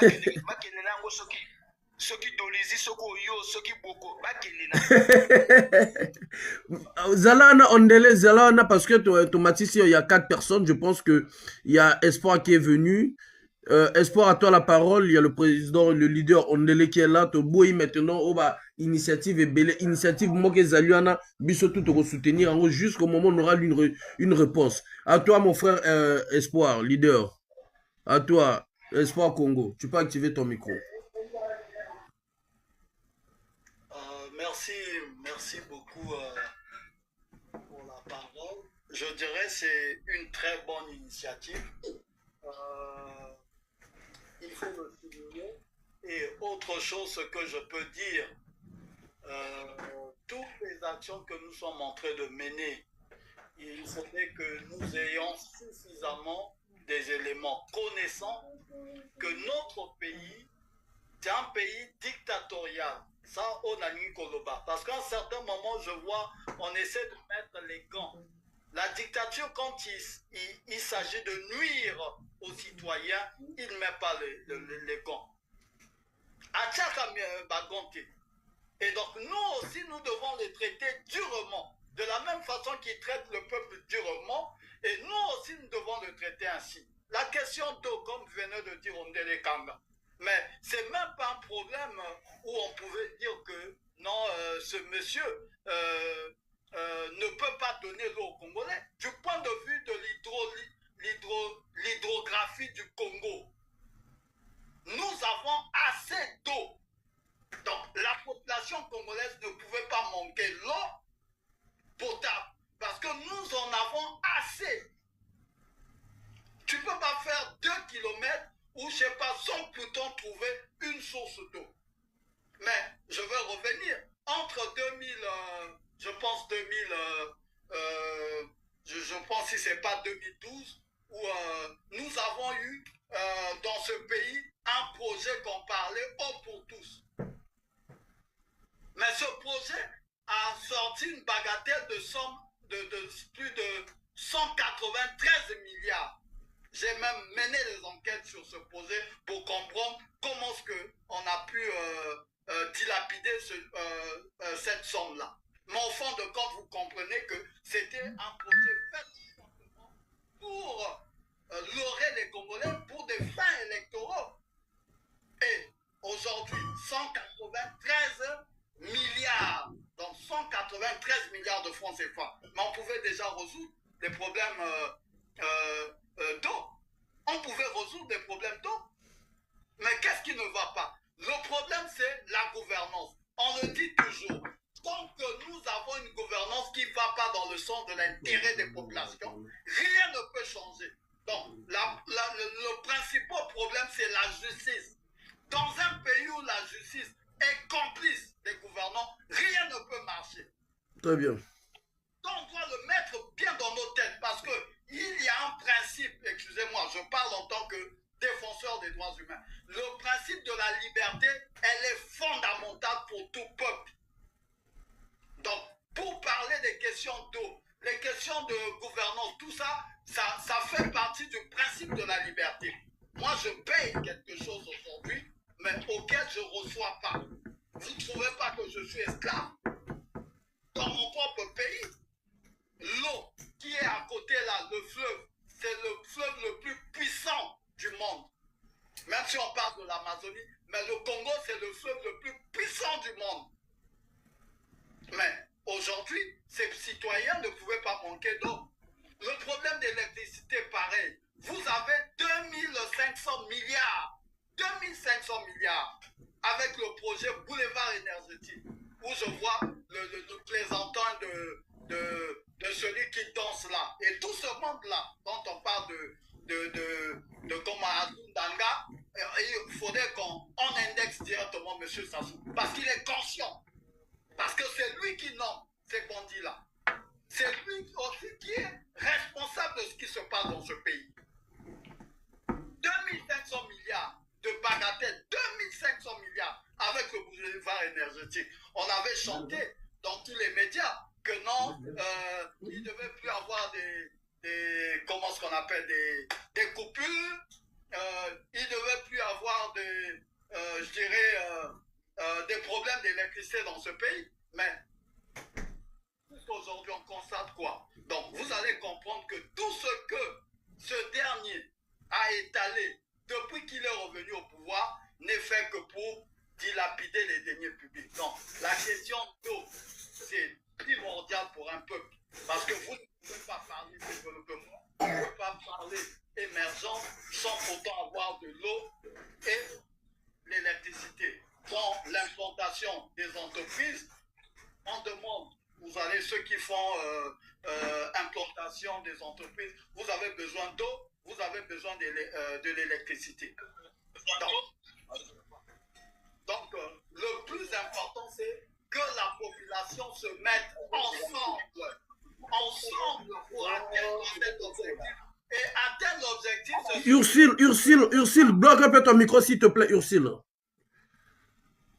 bakene nango soki dolizi soko yo soki boko bakene na. Zalana ondele zalana parce que automatisé il y a 4 personnes, je pense que il y a Espoir qui est venu. Espoir, à toi la parole. Il y a le président, le leader Ondele qui est là. Toboui maintenant, initiative et belle initiative. Moi qui Zaliana, biso tout pour soutenir jusqu'au moment où on aura une réponse. À toi, mon frère Espoir, leader. À toi, Espoir Congo. Tu peux activer ton micro. Merci beaucoup pour la parole. Je dirais que c'est une très bonne initiative. Il faut le souligner. Et autre chose que je peux dire, toutes les actions que nous sommes en train de mener, il faudrait que nous ayons suffisamment des éléments connaissant que notre pays, c'est un pays dictatorial. Ça, on a mis Koloba. Parce qu'à un certain moment, je vois, on essaie de mettre les gants. La dictature, quand il s'agit de nuire aux citoyens, il ne met pas les gants. À chaque bagonte, Et donc nous aussi, nous devons les traiter durement, de la même façon qu'ils traitent le peuple durement, et nous aussi, nous devons le traiter ainsi. La question d'eau, comme venait de dire Ondele Kanga, mais c'est même pas un problème où on pouvait dire que non, ce monsieur ne peut pas donner l'eau aux Congolais. Du point de vue de l'hydrographie du Congo, nous avons assez d'eau. Donc la population congolaise ne pouvait pas manquer l'eau potable parce que nous en avons assez. Tu ne peux pas faire 2 kilomètres où, je ne sais pas, sans pourtant trouver une source d'eau. Mais je veux revenir. Entre 2000, je pense 2000, je pense si ce n'est pas 2012, où nous avons eu dans ce pays un projet qu'on parlait Eau pour tous. Mais ce projet a sorti une bagatelle de somme de plus de 193 milliards. J'ai même mené des enquêtes sur ce projet pour comprendre comment est-ce qu'on a pu dilapider cette somme-là. Mais au fond de compte, vous comprenez que c'était un projet fait tout simplement pour leurrer les Congolais pour des fins électoraux. Et aujourd'hui, 193 milliards, donc 193 milliards de francs CFA. Mais on pouvait déjà résoudre des problèmes d'eau. On pouvait résoudre des problèmes d'eau. Mais qu'est-ce qui ne va pas? Le problème, c'est la gouvernance. On le dit toujours. Tant que nous avons une gouvernance qui ne va pas dans le sens de l'intérêt des populations, rien ne peut changer. Donc, le principal problème, c'est la justice. Dans un pays où la justice est complice des gouvernants, rien ne peut marcher. Très bien. On doit le mettre bien dans nos têtes parce qu'il y a un principe, excusez-moi, je parle en tant que défenseur des droits humains. Le principe de la liberté, elle est fondamentale pour tout peuple. Donc, pour parler des questions d'eau, les questions de gouvernance, tout ça, ça fait partie du principe de la liberté. Moi, je paye quelque chose aujourd'hui, mais auquel je ne reçois pas. Vous ne trouvez pas que je suis esclave? Dans mon propre pays, l'eau qui est à côté là, le fleuve, c'est le fleuve le plus puissant du monde. Même si on parle de l'Amazonie, mais le Congo, c'est le fleuve le plus puissant du monde. Mais aujourd'hui, ces citoyens ne pouvaient pas manquer d'eau. Le problème de l'électricité, pareil. Vous avez 2500 milliards. 2500 milliards avec le projet Boulevard énergétique, où je vois le plaisantin de celui qui danse là. Et tout ce monde-là, quand on parle de Komaradou Danga, il faudrait qu'on indexe directement M. Sassou. Parce qu'il est conscient. Parce que c'est lui qui nomme ces bandits-là. C'est lui aussi qui est responsable de ce qui se passe dans ce pays. 2500 milliards de bagatelles, 2500 milliards avec le boulevard énergétique. On avait chanté dans tous les médias que non, il ne devait plus avoir comment est-ce qu'on appelle, des coupures, il ne devait plus avoir je dirais, des problèmes d'électricité dans ce pays. Mais aujourd'hui, on constate quoi? Donc, vous allez comprendre que tout ce que ce dernier a étalé depuis qu'il est revenu au pouvoir n'est fait que pour dilapider les deniers publics. Donc, la question d'eau, c'est primordial pour un peuple. Parce que vous ne pouvez pas parler développement, vous ne pouvez pas parler émergence sans pourtant avoir de l'eau et l'électricité. Dans l'implantation des entreprises, on demande, vous avez ceux qui font implantation des entreprises, vous avez besoin d'eau, vous avez besoin de l'électricité. Donc, le plus important, c'est que la population se mette ensemble pour atteindre cet objectif. Et atteindre l'objectif... Ursule, bloque un peu ton micro, s'il te plaît, Ursule.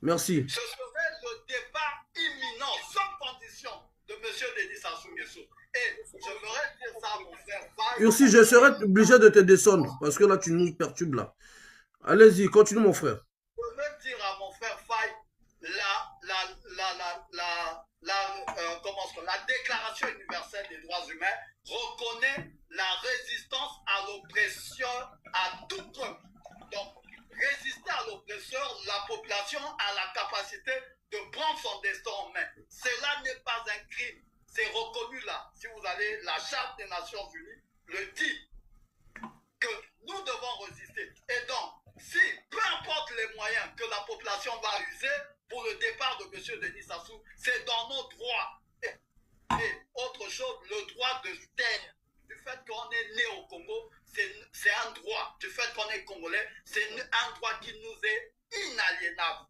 Merci. Ce serait le débat imminent, sans condition, de M. Denis Sassou Nguesso. Et j'aimerais dire ça à mon frère Faye. Ursule, je serais obligé de te descendre, parce que là, tu nous perturbes là. Allez-y, continue, mon frère. Je veux dire à mon frère Faye, Déclaration universelle des droits humains reconnaît la résistance à l'oppression à tout preuve. Donc, résister à l'oppresseur, la population a la capacité de prendre son destin en main. Cela n'est pas un crime. C'est reconnu là. Si vous allez, la Charte des Nations Unies le dit que nous devons résister. Et donc, si, peu importe les moyens que la population va user pour le départ de M. Denis Sassou, c'est dans nos droits. Et autre chose, le droit de terre. Du fait qu'on est né au Congo, c'est un droit. Du fait qu'on est congolais, c'est un droit qui nous est inaliénable.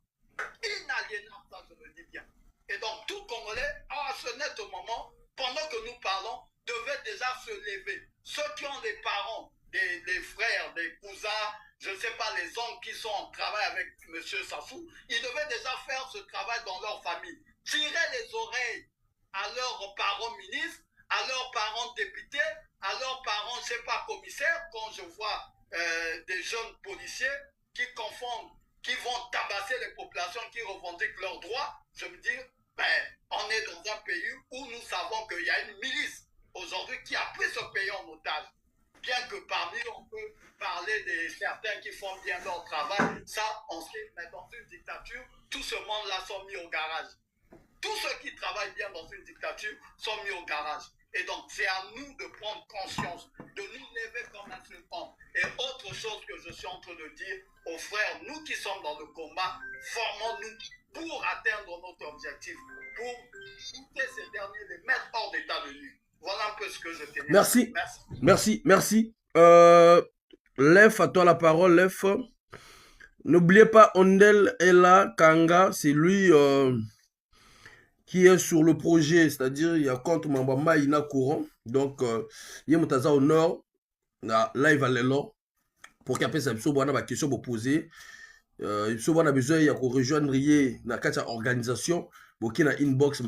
Inaliénable, ça je le dis bien. Et donc tout Congolais, à ce net moment, pendant que nous parlons, devait déjà se lever. Ceux qui ont des parents, des frères, des cousins, je ne sais pas, les hommes qui sont en travail avec M. Sassou, ils devaient déjà faire ce travail dans leur famille. Tirer les oreilles à leurs parents ministres, à leurs parents députés, à leurs parents, je ne sais pas, commissaires, quand je vois des jeunes policiers qui confondent, qui vont tabasser les populations qui revendiquent leurs droits, je me dis, ben, on est dans un pays où nous savons qu'il y a une milice aujourd'hui qui a pris ce pays en otage. Bien que parmi eux, on peut parler de certains qui font bien leur travail, ça, on sait, mais dans une dictature, tout ce monde-là sont mis au garage. Tous ceux qui travaillent bien dans une dictature sont mis au garage. Et donc, c'est à nous de prendre conscience, de nous lever comme un seul homme. Et autre chose que je suis en train de dire aux frères, nous qui sommes dans le combat, formons-nous pour atteindre notre objectif, pour pousser ces derniers, les mettre hors d'état de nuit. Voilà un peu ce que je tenais. Merci. Merci. Lef, à toi la parole, Lef. N'oubliez pas, Ondel Ella Kanga, c'est lui qui est sur le projet, c'est-à-dire il y a contre Mambama Ina Courant. Donc, il y a Moutaza au nord, là il va aller là, pour qu'après ça, il y a des questions pour poser. Il y a besoin de rejoindre une organisation, pour une inbox,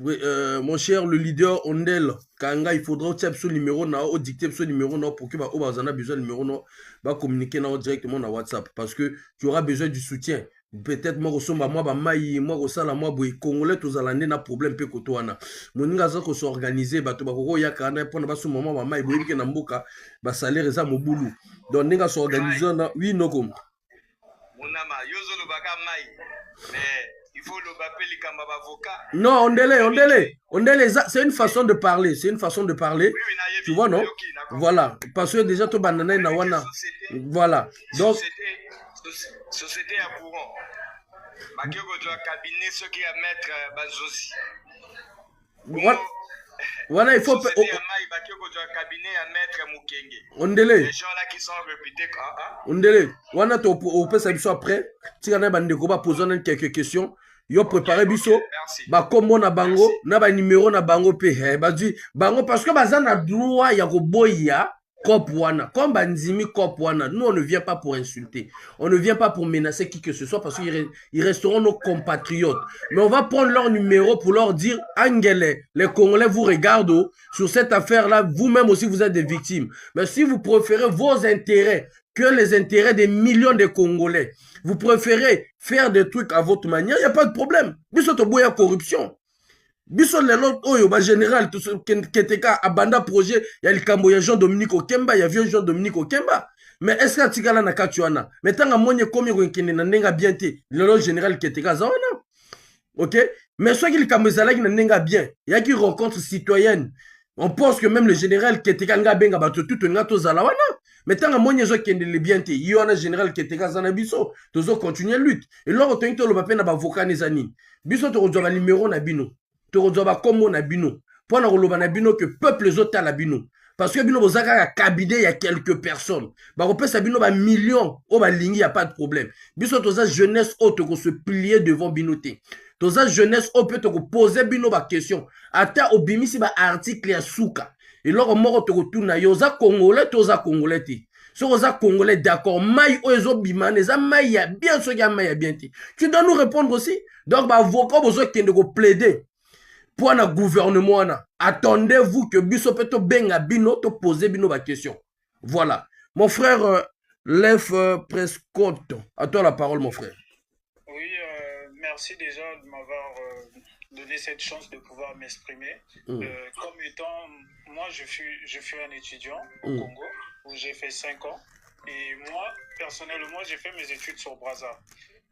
mon cher, le leader Ondel Kanga, il faudra au numéro au dicter ce numéro pour que vous avez besoin de numéro va communiquer directement dans WhatsApp parce que tu auras besoin du soutien. Peut-être moi ressemble à moi moi resala moi boy congolais tous alande na problème pe kotoana moninga za ko s'organiser bato ba ko ya kana pour na baso moment ba boy ke na mboka ba salaire za mobulu donc ninga s'organiser na oui noko monama yozo lo baka mai mais il faut le bapper les kamba avocat. Non, ondele, c'est une façon de parler, oui, tu vois non? Voilà, parce que déjà to banana na wana. Voilà. Donc société à courant. Bakeko doit cabinet ce qui a mettre bazosi. Voilà, il faut ondele. Les gens là qui sont réputés ondele. Wana to opé ça biso après. Tika na bande ko ba poser quelques questions. Yo préparé biso ba kombo na bango na ba numéro na bango pe ba di bango parce que baza na droit ya ko boya cop wana comme banzimi cop wana. Nous on ne vient pas pour insulter, on ne vient pas pour menacer qui que ce soit parce qu'ils resteront nos compatriotes, mais on va prendre leur numéro pour leur dire Angele, les Congolais vous regardent sur cette affaire là, vous-même aussi vous êtes des victimes, mais si vous préférez vos intérêts que les intérêts des millions de Congolais, vous préférez faire des trucs à votre manière, il n'y a pas de problème. Biso to boya corruption. Biso lelo oyo ba général keteka abanda projet ya likambo ya Jean-Dominique Okemba, ya vieux Jean-Dominique Okemba. Mais est-ce que atikala na katuana? Mais tanga monye komi ko nkene na nenga bien te. Lelo général keteka zaona. OK? Mais soit qu'il likambo ezalaki na nenga bien, ya ki rencontre citoyenne. On pense que même le général keteka nga benga bato tout nga to zala wana. Mais tant que moi, je suis bien, il y a un général qui était dans biso, tu dois continuer la lutte. Et là, on te le papier na avocat nezani. Biso tu reçois numéro na bino, tu reçois comme na bino. Pour na roloba na bino que peuple les autres la bino. Parce que bino bozaka cabinet il y a quelques personnes. Ba repè sa bino ba millions, o ba lingi y a pas de problème. Biso to za jeunesse o te ko se plier devant binoté. To za jeunesse o peut te ko poser bino ba question. Ata obimisi ba article ya suka. Et là, on te retourne à Yoza Congolais, Toza Congolais. Si on est Congolais, d'accord, Maï Oezo Bimane, ça Maï a bien ce qu'il y a Maï a bien. Tu dois nous répondre aussi. Donc, avocat, vous avez de plaider pour un gouvernement. Attendez-vous que Bisso peut te benga bino, te poser bino la question. Voilà. Mon frère, Lef Prescott, à toi la parole, mon frère. Oui, merci déjà de m'avoir donné cette chance de pouvoir m'exprimer. Comme étant, moi, je suis un étudiant au Congo, où j'ai fait 5 ans. Et moi, personnellement, j'ai fait mes études sur Brazza.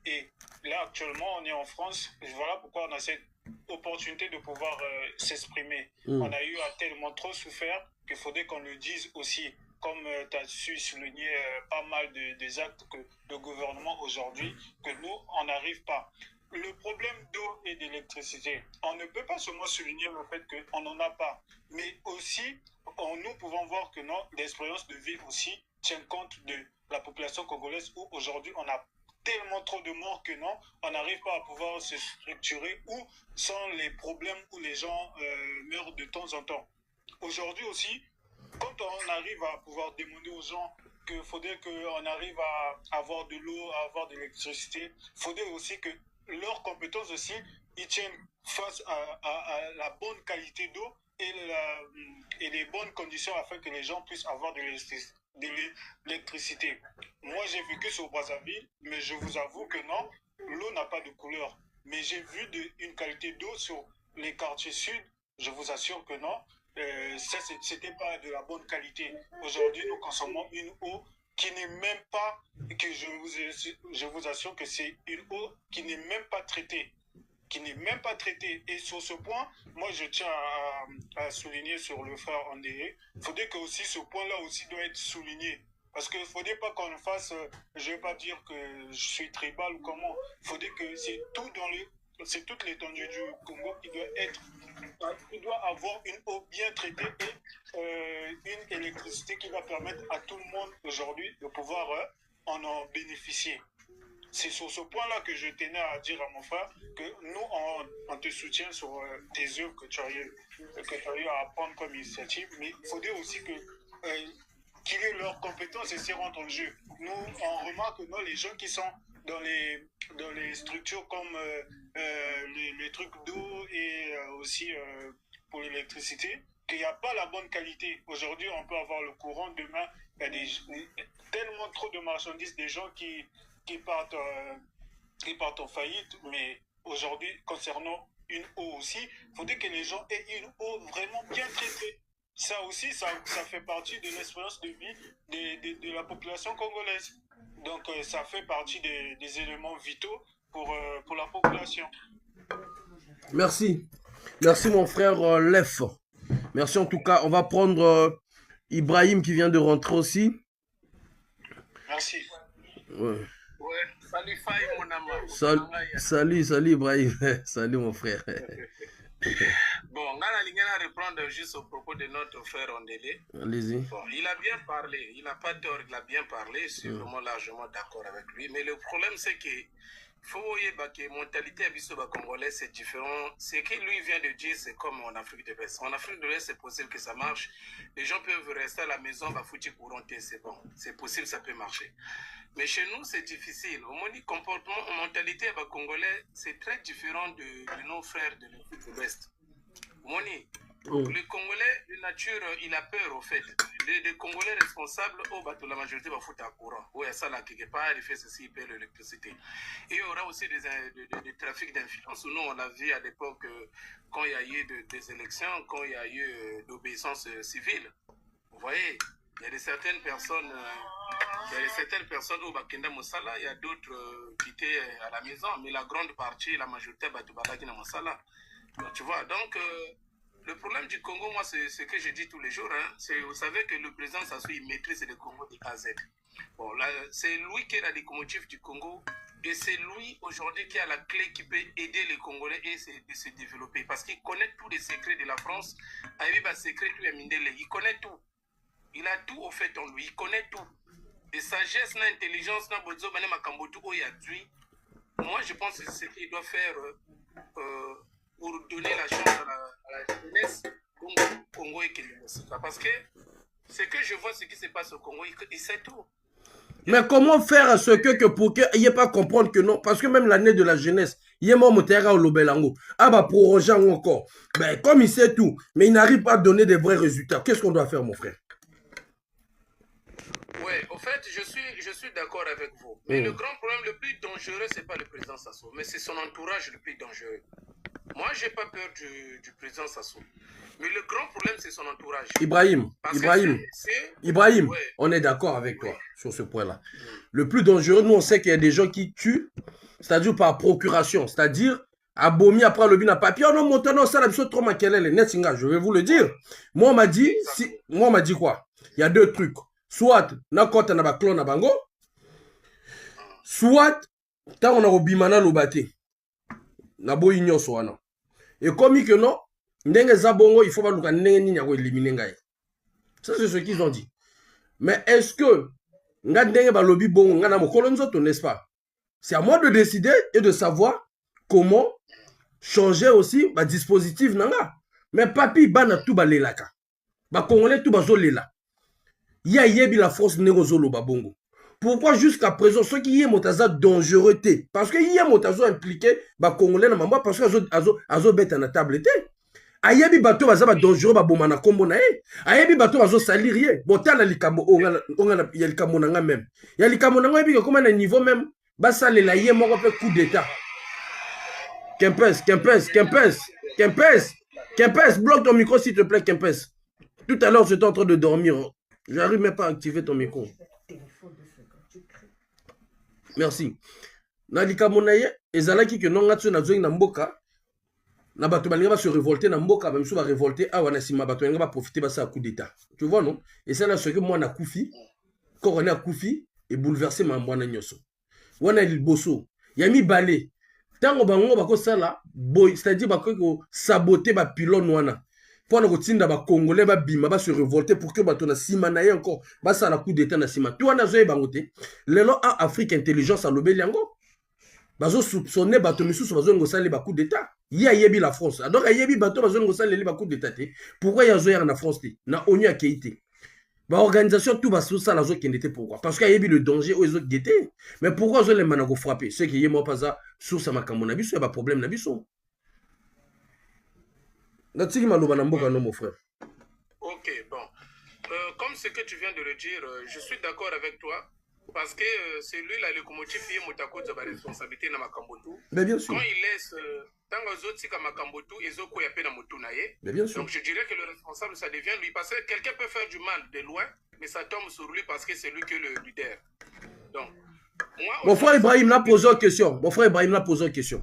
Et là, actuellement, on est en France. Voilà pourquoi on a cette opportunité de pouvoir s'exprimer. On a eu à tellement trop souffert qu'il faudrait qu'on le dise aussi. Comme tu as su souligner pas mal des actes que le gouvernement aujourd'hui, que nous, on n'arrive pas. Le problème d'eau et d'électricité, on ne peut pas seulement souligner le fait qu'on n'en a pas, mais aussi, nous pouvons voir que l'expérience de vie aussi tient compte de la population congolaise où aujourd'hui on a tellement trop de morts que on n'arrive pas à pouvoir se structurer ou sans les problèmes où les gens meurent de temps en temps. Aujourd'hui aussi, quand on arrive à pouvoir demander aux gens qu'il faudrait qu'on arrive à avoir de l'eau, à avoir de l'électricité, il faudrait aussi que leurs compétences aussi, ils tiennent face à la bonne qualité d'eau et les bonnes conditions afin que les gens puissent avoir de l'électricité. Moi, j'ai vécu sur Brazzaville, mais je vous avoue que l'eau n'a pas de couleur. Mais j'ai vu une qualité d'eau sur les quartiers sud, je vous assure que ça, c'était pas de la bonne qualité. Aujourd'hui, nous consommons une eau qui n'est même pas, que je vous assure que c'est une eau qui n'est même pas traitée. Et sur ce point, moi je tiens à souligner sur le frère André, il faudrait que aussi ce point-là aussi doit être souligné. Parce qu'il ne faudrait pas qu'on fasse, je ne vais pas dire que je suis tribal ou comment, il faudrait que c'est toute l'étendue du Congo qui doit avoir une eau bien traitée et une électricité qui va permettre à tout le monde aujourd'hui de pouvoir en bénéficier. C'est sur ce point-là que je tenais à dire à mon frère que nous, on te soutient sur tes œuvres que tu as eu à prendre comme initiative, mais il faudrait aussi qu'il ait leurs compétences et s'y rentrent en jeu. Nous, on remarque que les gens qui sont dans les structures comme les trucs d'eau et aussi pour l'électricité, qu'il n'y a pas la bonne qualité. Aujourd'hui, on peut avoir le courant, demain, il y a tellement trop de marchandises, des gens qui partent en faillite, mais aujourd'hui, concernant une eau aussi, il faudrait que les gens aient une eau vraiment bien traitée. Ça aussi, ça fait partie de l'expérience de vie de la population congolaise. Donc, ça fait partie des éléments vitaux pour la population. Merci. Merci, mon frère Lef. Merci en tout cas. On va prendre Ibrahim qui vient de rentrer aussi. Merci. Ouais. Salut Faye, mon ami. Salut Ibrahim. Salut mon frère. Bon, on va reprendre juste au propos de notre frère Ondélé. Allez-y. Bon, il a bien parlé, il n'a pas tort, il a bien parlé, je suis vraiment largement d'accord avec lui. Mais le problème, c'est que faut voir que la mentalité congolaise c'est différent. Ce que lui vient de dire, c'est comme en Afrique de l'Ouest. En Afrique de l'Ouest, c'est possible que ça marche. Les gens peuvent rester à la maison, va foutre courant, c'est bon. C'est possible, ça peut marcher. Mais chez nous, c'est difficile. Au moins, comportement, mentalité congolais, c'est très différent de nos frères de l'Afrique de l'Ouest. Le Congolais, de nature, il a peur au fait. Les Congolais responsables, la majorité va foutre à courant. Oui, ça là, quelque part, il fait ceci, il paie l'électricité. Et il y aura aussi des trafics d'influence. Nous, on l'a vu à l'époque, quand il y a eu des élections, quand il y a eu d'obéissance civile. Vous voyez, il y a certaines personnes au Bakenda Moussala, il y a d'autres qui étaient à la maison, mais la grande partie, la majorité, Batubabaki Moussala. Tu vois, donc, le problème du Congo, moi, c'est ce que je dis tous les jours, vous savez que le président Sassou, il maîtrise le Congo de A à Z. Bon, là, c'est lui qui est la locomotive du Congo, et c'est lui, aujourd'hui, qui a la clé qui peut aider les Congolais de se développer, parce qu'il connaît tous les secrets de la France, il connaît tout. Il a tout, au fait, en lui, il connaît tout. Et sagesse, intelligence, moi, je pense que c'est ce qu'il doit faire pour donner la chance à la jeunesse Congo et Kinshasa. Parce que ce que je vois, ce qui se passe au Congo, il sait tout. Mais comment faire ce que pour qu'il n'y ait pas comprendre que non? Parce que même l'année de la jeunesse, il y a mon terrain au Lobelango. Ah bah proroger encore. Ben, comme il sait tout, mais il n'arrive pas à donner des vrais résultats. Qu'est-ce qu'on doit faire, mon frère? Ouais, au fait, je suis d'accord avec vous. Mais le grand problème, le plus dangereux, c'est pas le président Sassou, mais c'est son entourage le plus dangereux. Moi, j'ai pas peur du président Sassou. Mais le grand problème, c'est son entourage. Ibrahim, ouais. On est d'accord avec toi sur ce point-là. Le plus dangereux, nous, on sait qu'il y a des gens qui tuent, c'est-à-dire par procuration, c'est-à-dire abomi après le bin à papier. Oh non, mon tonneau, ça, la chose trop maquillée, je vais vous le dire. Moi, on m'a dit, quoi? Il y a deux trucs. Soit, na kota na ba clone na bango, soit, tant on a obimana l'obate. Na bo ignoso wana. Et comme que non, ndenge zabongo, il faut pas nous éliminer ngai. Ça, c'est ce qu'ils ont dit. Mais est-ce que, nga ndenge ba lobby bongo, nga na mo kolonzoto, n'est-ce pas? C'est à moi de décider et de savoir comment changer aussi ma dispositif nanga. Mais papi, bana tout ba lelaka. Ba congolais tout ba zo lela. Ya yebi la force nérozolo babongo. Pourquoi jusqu'à présent, ceux qui y est motaza dangereuté? Parce que y est motazo impliqué, ba congolais na mamba, parce que azo bête na table té. Ayebi bato baza ba dangereux ba bomana kombo na e. Ayebi bato bazo salir rien. Bota la likambo onga ya likambo na nga même. Ya likambo na nga yebi comment na niveau même ba salela yé moko pe coup d'état. Kempes, bloque ton micro s'il te plaît Kempes. Tout à l'heure, j'étais en train de dormir. J'arrive même pas à activer ton micro. Merci. Nalika monaye, ezalaki que non ngatsu na zoing na mboka. Na bato balinga ba se révolter na mboka, même si ba révolter awa na sima bato balinga ba profiter ba sa coup d'état. Tu vois non? Et c'est là ce que moi na koufi, corona koufi et bouleverser ma mbwana nyoso. Wana liboso, yami balé. Tango bango bako sala boy, c'est-à-dire bako saboter ba pylône wana. Pour nous retenir ba congolais ba bima ba se révolter pour que bato na sima na ye encore ba ça la coup d'état na sima toi na zoé bangote lelo a Afrique intelligence a lobeli yango bazo soupçonner bato misusu bazo ngosala ba coup d'état ya yebi la France donc yebi bato bazo ngosala ba coup d'état te pourquoi ya zoé na France te na ONU a keité ba organisation tout baso ça la zo kendete pourquoi parce qu'il y a yebi le danger aux autres guetté mais pourquoi zo les manako frapper ceux qui yemo pas ça sur sa makambo na biso ya ba problème na biso. Ok, bon. Comme ce que tu viens de le dire, je suis d'accord avec toi. Parce que c'est lui la locomotive qui est de la responsabilité dans Makambotu. Mais bien sûr. Quand il laisse, tant que les autres Makambotu, ils ont quoi à Motunaye. Mais bien sûr. Donc je dirais que le responsable, ça devient lui. Parce que quelqu'un peut faire du mal de loin, mais ça tombe sur lui parce que c'est lui qui est le leader. Donc, moi, mon frère Ibrahim l'a posé une question.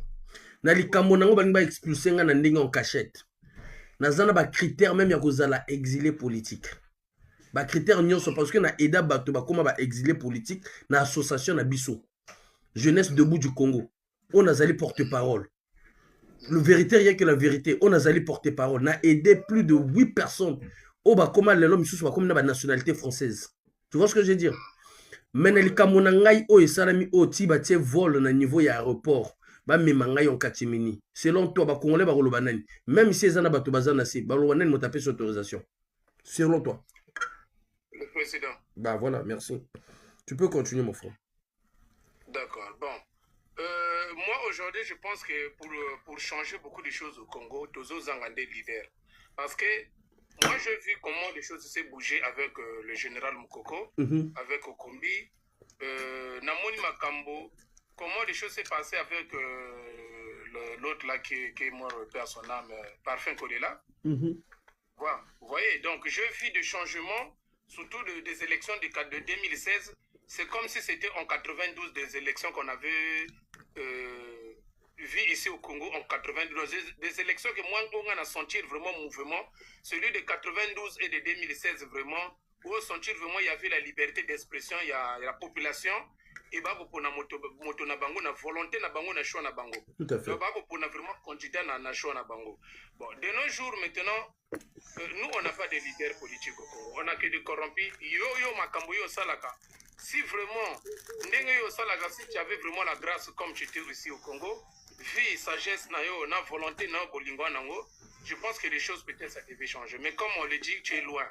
Nali Kamonango va expulser un ending en cachette. Nazana ba critère même ya kozala exilé politique. Ba critère nyonso parce que na eda bato ba koma ba exilé politique na association na biso. Jeunesse debout du Congo. On a zali porte-parole. Le vérité rien que la vérité. On a zali porte-parole. Na aidé plus de 8 personnes. O ba koma lelo misusu ba koma na ba nationalité française. Tu vois ce que je veux dire? Meneli kamona ngai o esalami o ti ba tie vol na niveau ya aéroport. Ba memangai en katimini. Selon toi, ba congolais ba rolobanani. Même si ezana bato bazana si, ba rolobanani mo taper sur autorisation. Selon toi. Le président. Bah voilà, merci. Tu peux continuer mon frère. D'accord, bon. Moi aujourd'hui, je pense que pour changer beaucoup de choses au Congo, Tozo Zangande leader. Parce que moi j'ai vu comment les choses s'est bougées avec le général Moukoko, avec Okombi, Namoni Makambo. Comment les choses s'est passées avec l'autre là qui est mort perd son âme, Parfum Kodela. Voilà. Vous voyez, donc je vis des changements, surtout des élections de 2016. C'est comme si c'était en 92 des élections qu'on avait vu ici au Congo en 92. Des élections que moi, on a senti vraiment mouvement. Celui de 92 et de 2016 vraiment, où on sentit vraiment il y avait la liberté d'expression, il y a la population. Et bah pour na moto na bango na volonté na bango na choix na bango. Tout à fait. Donc bah pour na vraiment candidat na choix na bango. Bon, de nos jours maintenant, nous on n'a pas de leader politique au Congo. On a que des corrompus. Yo makambo yo salaka. Si vraiment ndenge yo salaka, si tu avais vraiment la grâce comme tu étais ici au Congo, vie, sagesse na yo, na volonté na bolingo nango, je pense que les choses peut-être ça devait changer. Mais comme on le dit, tu es loin.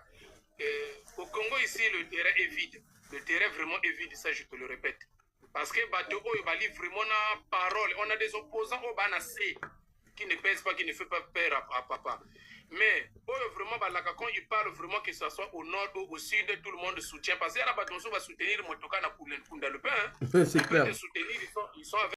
Au Congo ici le terrain est vide. Le terrain vraiment est vide, ça je te le répète. Parce que bateau vraiment na parole, on a des opposants au banacé. qui ne pèse pas, qui ne fait pas peur à papa. Mais vraiment, quand il parle vraiment que ce soit au nord ou au sud, tout le monde soutient. Parce que là, va soutenir Motoka dans le pain. C'est clair. Ils sont avec